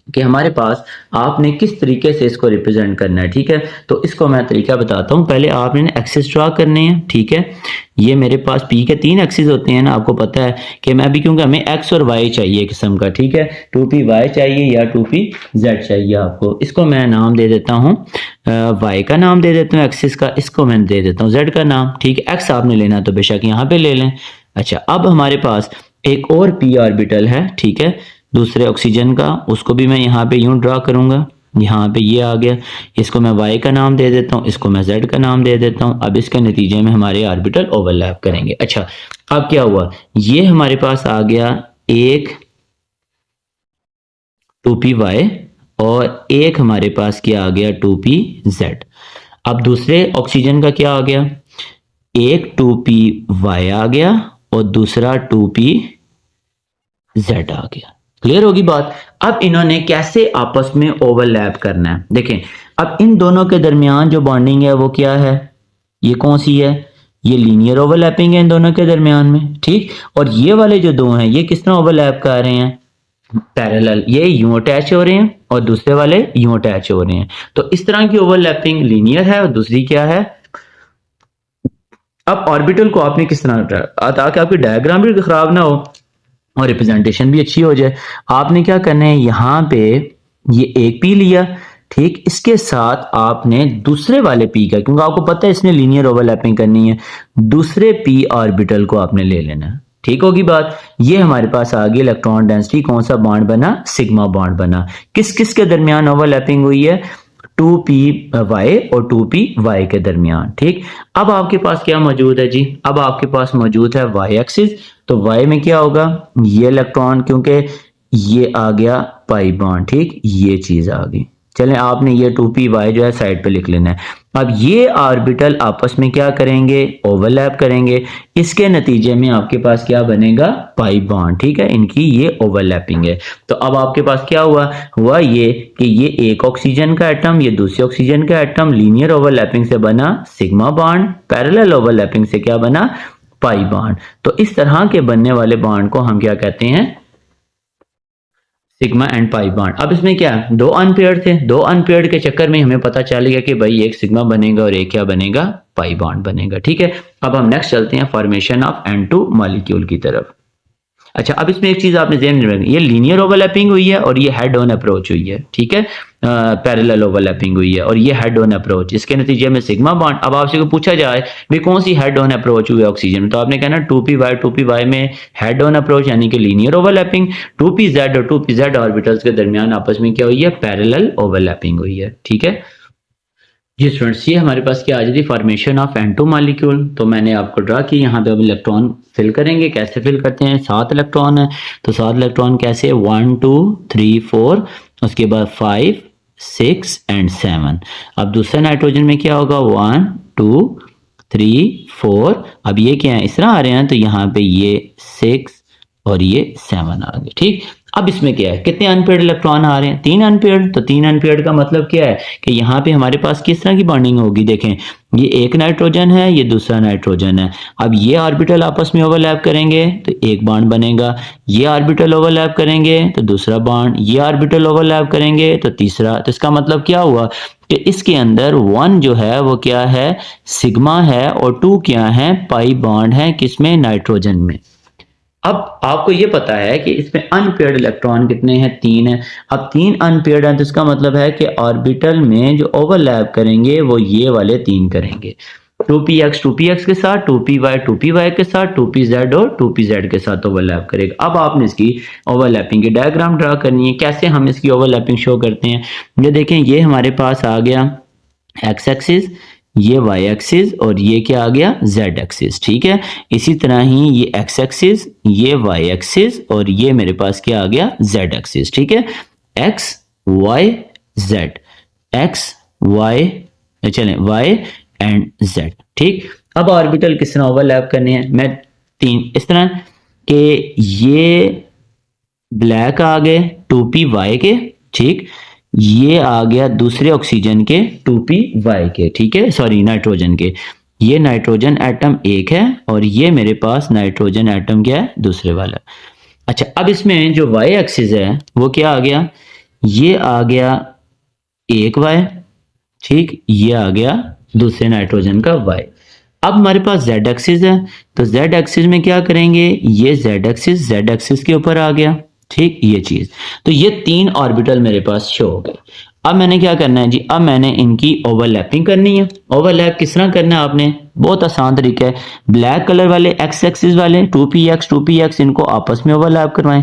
कि हमारे पास आपने किस तरीके से इसको रिप्रेजेंट करना है, ठीक है। तो इसको मैं तरीका बताता हूँ। पहले आपने एक्सिस ड्रा करने हैं, ठीक है। ये मेरे पास पी के 3 एक्सिस होते हैं ना, आपको पता है कि मैं भी, क्योंकि हमें एक्स और वाई चाहिए किस्म का, ठीक है, 2py चाहिए या 2pz चाहिए आपको। इसको मैं नाम दे देता हूँ, वाई का नाम दे देता हूँ एक्सिस का, इसको मैं दे देता हूँ जेड का नाम, ठीक है। एक्स आपने लेना तो बेशक यहाँ पे ले लें। अच्छा, अब हमारे पास एक और पी ऑर्बिटल है, ठीक है, दूसरे ऑक्सीजन का, उसको भी मैं यहाँ पे यूं ड्रा करूंगा, यहाँ पे ये आ गया, इसको मैं y का नाम दे देता हूँ, इसको मैं z का नाम दे देता हूँ। अब इसके नतीजे में हमारे ऑर्बिटल ओवरलैप करेंगे। अच्छा, अब क्या हुआ, ये हमारे पास आ गया एक 2py और एक हमारे पास क्या आ गया 2pz। अब दूसरे ऑक्सीजन का क्या आ गया, एक 2py आ गया और दूसरा 2pz आ गया। क्लियर होगी बात। अब इन्होंने कैसे आपस में ओवरलैप करना है, देखें। अब इन दोनों के दरमियान जो बॉन्डिंग है वो क्या है, ये कौन सी है, ये लीनियर ओवरलैपिंग है इन दोनों के दरमियान में, ठीक। और ये वाले जो दो हैं ये किस तरह ओवरलैप कर रहे हैं, पैरेलल, ये यूं अटैच हो रहे हैं और दूसरे वाले यूं अटैच हो रहे हैं। तो इस तरह की ओवरलैपिंग लीनियर है और दूसरी क्या है। अब ऑर्बिटल को आपने किस तरह, ताकि आपकी डायग्राम भी खराब ना हो और रिप्रेजेंटेशन भी अच्छी हो जाए, आपने क्या करना है, यहाँ पे ये एक पी लिया, ठीक, इसके साथ आपने दूसरे वाले पी का, क्योंकि आपको पता है इसने लीनियर ओवरलैपिंग करनी है, दूसरे पी ऑर्बिटल को आपने ले लेना है, ठीक होगी बात। ये हमारे पास आ गई इलेक्ट्रॉन डेंसिटी, कौन सा बॉन्ड बना, सिग्मा बॉन्ड बना। किस किस के दरमियान ओवरलैपिंग हुई है, 2py और 2py के दरमियान, ठीक। अब आपके पास क्या मौजूद है जी, अब आपके पास मौजूद है y एक्सिस, तो y में क्या होगा, ये इलेक्ट्रॉन, क्योंकि ये आ गया पाई बॉन्ड, ठीक, ये चीज आ गई। चलें, आपने ये 2py जो है साइड पे लिख लेना है। अब ये ऑर्बिटल आपस में क्या करेंगे, ओवरलैप करेंगे, इसके नतीजे में आपके पास क्या बनेगा, पाई बॉन्ड, ठीक है, इनकी ये ओवरलैपिंग है। तो अब आपके पास क्या हुआ ये कि ये एक ऑक्सीजन का एटम, ये दूसरे ऑक्सीजन का एटम, लीनियर ओवरलैपिंग से बना सिग्मा बॉन्ड, पैरेलल ओवरलैपिंग से क्या बना, पाई बॉन्ड। तो इस तरह के बनने वाले बॉन्ड को हम क्या कहते हैं, सिग्मा एंड पाई बॉन्ड। अब इसमें क्या, दो अनपेयर्ड थे, दो अनपेयर्ड के चक्कर में हमें पता चल गया कि भाई एक सिग्मा बनेगा और एक क्या बनेगा, पाई बॉन्ड बनेगा, ठीक है। अब हम नेक्स्ट चलते हैं फॉर्मेशन ऑफ N2 मॉलिक्यूल की तरफ। अच्छा, अब इसमें एक चीज आपने ध्यान में रखनी, ये लीनियर ओवरलैपिंग हुई है और ये हेड ऑन अप्रोच हुई है, ठीक है, पैरेलल ओवरलैपिंग हुई है और ये हेड ऑन अप्रोच, इसके नतीजे में सिग्मा बॉन्ड। अब आपसे को पूछा जाए भाई कौन सी हेड ऑन अप्रोच हुई है ऑक्सीजन में, तो आपने कहना 2py में हेड ऑन अप्रोच यानी कि लीनियर ओवरलैपिंग, 2pz और 2pz ऑर्बिटल्स के दरमियान आपस में क्या हुई है, पैरेलल ओवरलैपिंग हुई है, ठीक है जी स्टूडेंट्स। ये हमारे पास क्या आ जाती है, फॉर्मेशन ऑफ N2 मॉलिक्यूल। तो मैंने आपको ड्रा की, यहाँ पे अब इलेक्ट्रॉन फिल करेंगे। कैसे फिल करते हैं, 7 इलेक्ट्रॉन है, तो 7 इलेक्ट्रॉन कैसे, 1 2 3 4, उसके बाद 5 6 एंड 7। अब दूसरे नाइट्रोजन में क्या होगा, 1 2 3 4, अब ये क्या है, इस तरह आ रहे हैं, तो यहाँ पे ये 6 और ये 7 आ गए, ठीक। अब इसमें क्या है, कितने अनपेयर्ड इलेक्ट्रॉन आ रहे हैं, 3 अनपेयर्ड। तो 3 अनपेयर्ड का मतलब क्या है कि यहाँ पे हमारे पास किस तरह की बॉन्डिंग होगी, देखें, ये एक नाइट्रोजन है, ये दूसरा नाइट्रोजन है। अब ये ऑर्बिटल आपस में ओवरलैप करेंगे तो एक बॉन्ड बनेगा, ये ऑर्बिटल ओवरलैप करेंगे तो दूसरा बॉन्ड, ये ऑर्बिटल ओवरलैप करेंगे तो तीसरा। तो इसका मतलब क्या हुआ कि इसके अंदर 1 जो है वो क्या है, सिग्मा है, और 2 क्या है, पाई बॉन्ड है, किसमें, नाइट्रोजन में। अब आपको ये पता है कि इसमें अनपेयर्ड इलेक्ट्रॉन कितने हैं, 3 हैं। अब 3 अनपेयर्ड हैं तो इसका मतलब है कि ऑर्बिटल में जो ओवरलैप करेंगे वो ये वाले 3 करेंगे, 2px के साथ, 2py के साथ, 2pz और 2pz के साथ ओवरलैप करेगा। अब आपने इसकी ओवरलैपिंग की डायग्राम ड्रा करनी है। कैसे हम इसकी ओवरलैपिंग शो करते हैं, ये देखें, ये हमारे पास आ गया एक्स एक्सिस, ये वाई एक्सिस और ये क्या आ गया जेड एक्सिस। ठीक है, इसी तरह ही ये एक्स एक्सिस, ये वाई एक्सिस और ये मेरे पास क्या आ गया जेड एक्सिस। ठीक है, X Y Z, X Y, चलें वाई एंड जेड। ठीक, अब ऑर्बिटल किस तरह ओवरलैप करने हैं, मैं 3 इस तरह के, ये ब्लैक आ गए 2py के, ठीक, ये आ गया दूसरे ऑक्सीजन के 2py के, ठीक है, सॉरी नाइट्रोजन के, ये नाइट्रोजन एटम एक है और ये मेरे पास नाइट्रोजन एटम क्या है दूसरे वाला। अच्छा, अब इसमें जो y एक्सिस है वो क्या आ गया, ये आ गया एक y, ठीक, ये आ गया दूसरे नाइट्रोजन का y। अब हमारे पास z एक्सिस है तो z एक्सिस में क्या करेंगे, ये z एक्सिस z एक्सिस के ऊपर आ गया, ठीक, ये चीज। तो ये 3 ऑर्बिटल मेरे पास शो हो गए। अब मैंने क्या करना है जी, अब मैंने इनकी ओवरलैपिंग करनी है। ओवरलैप किस तरह करना है आपने, बहुत आसान तरीका है, ब्लैक कलर वाले एक्स एक्सिस वाले 2px इनको आपस में ओवरलैप करवाएं।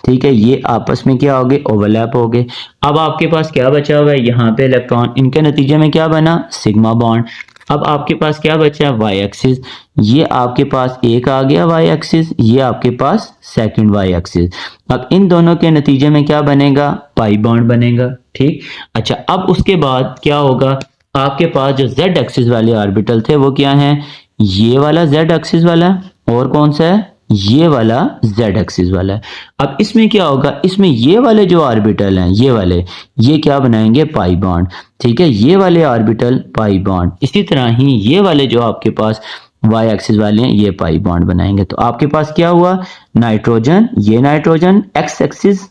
ठीक है, ये आपस में क्या हो गए, ओवरलैप हो गए। अब आपके पास क्या बचा हुआ है, यहाँ पे इलेक्ट्रॉन, इनके नतीजे में क्या बना, सिग्मा बॉन्ड। अब आपके पास क्या बचा है, वाई एक्सिस, ये आपके पास एक आ गया वाई एक्सिस, ये आपके पास सेकंड वाई एक्सिस। अब इन दोनों के नतीजे में क्या बनेगा, पाई बॉन्ड बनेगा। ठीक, अच्छा, अब उसके बाद क्या होगा, आपके पास जो जेड एक्सिस वाले ऑर्बिटल थे वो क्या है, ये वाला जेड एक्सिस वाला और कौन सा है, ये वाला जेड एक्सिस वाला है। अब इसमें क्या होगा, इसमें ये वाले जो ऑर्बिटल हैं, ये वाले, ये क्या बनाएंगे, पाई बॉन्ड। ठीक है, ये वाले ऑर्बिटल पाई बॉन्ड, इसी तरह ही ये वाले जो आपके पास वाई एक्सिस वाले हैं ये पाई बॉन्ड बनाएंगे। तो आपके पास क्या हुआ, नाइट्रोजन, ये नाइट्रोजन एक्स एक्सिस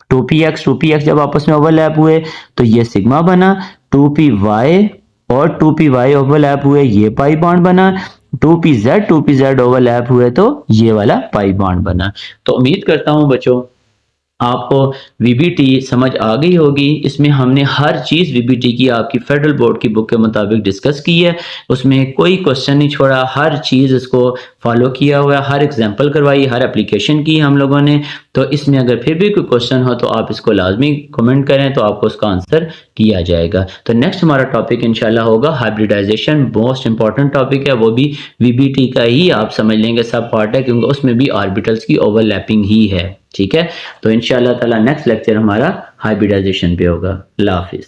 2px जब आपस में ओवरलैप हुए तो ये सिग्मा बना, 2py और 2py ओवरलैप हुए, ये पाई बॉन्ड बना, 2pz ओवरलैप हुए तो ये वाला पाई बॉन्ड बना। तो उम्मीद करता हूं बच्चों आपको वीबीटी समझ आ गई होगी। इसमें हमने हर चीज़ वीबीटी की आपकी फेडरल बोर्ड की बुक के मुताबिक डिस्कस की है, उसमें कोई क्वेश्चन नहीं छोड़ा, हर चीज़ इसको फॉलो किया हुआ है, हर एग्जांपल करवाई, हर एप्लीकेशन की हम लोगों ने। तो इसमें अगर फिर भी कोई क्वेश्चन हो तो आप इसको लाजमी कमेंट करें तो आपको उसका आंसर किया जाएगा। तो नेक्स्ट हमारा टॉपिक इंशाल्लाह होगा हाइब्रिडाइजेशन, मोस्ट इंपॉर्टेंट टॉपिक है, वो भी वीबीटी का ही आप समझ लेंगे सब पार्ट है, क्योंकि उसमें भी ऑर्बिटल्स की ओवरलैपिंग ही है। ठीक है, तो इंशाल्लाह ताला नेक्स्ट लेक्चर हमारा हाइब्रिडाइजेशन पे होगा। अल्लाह हाफिज।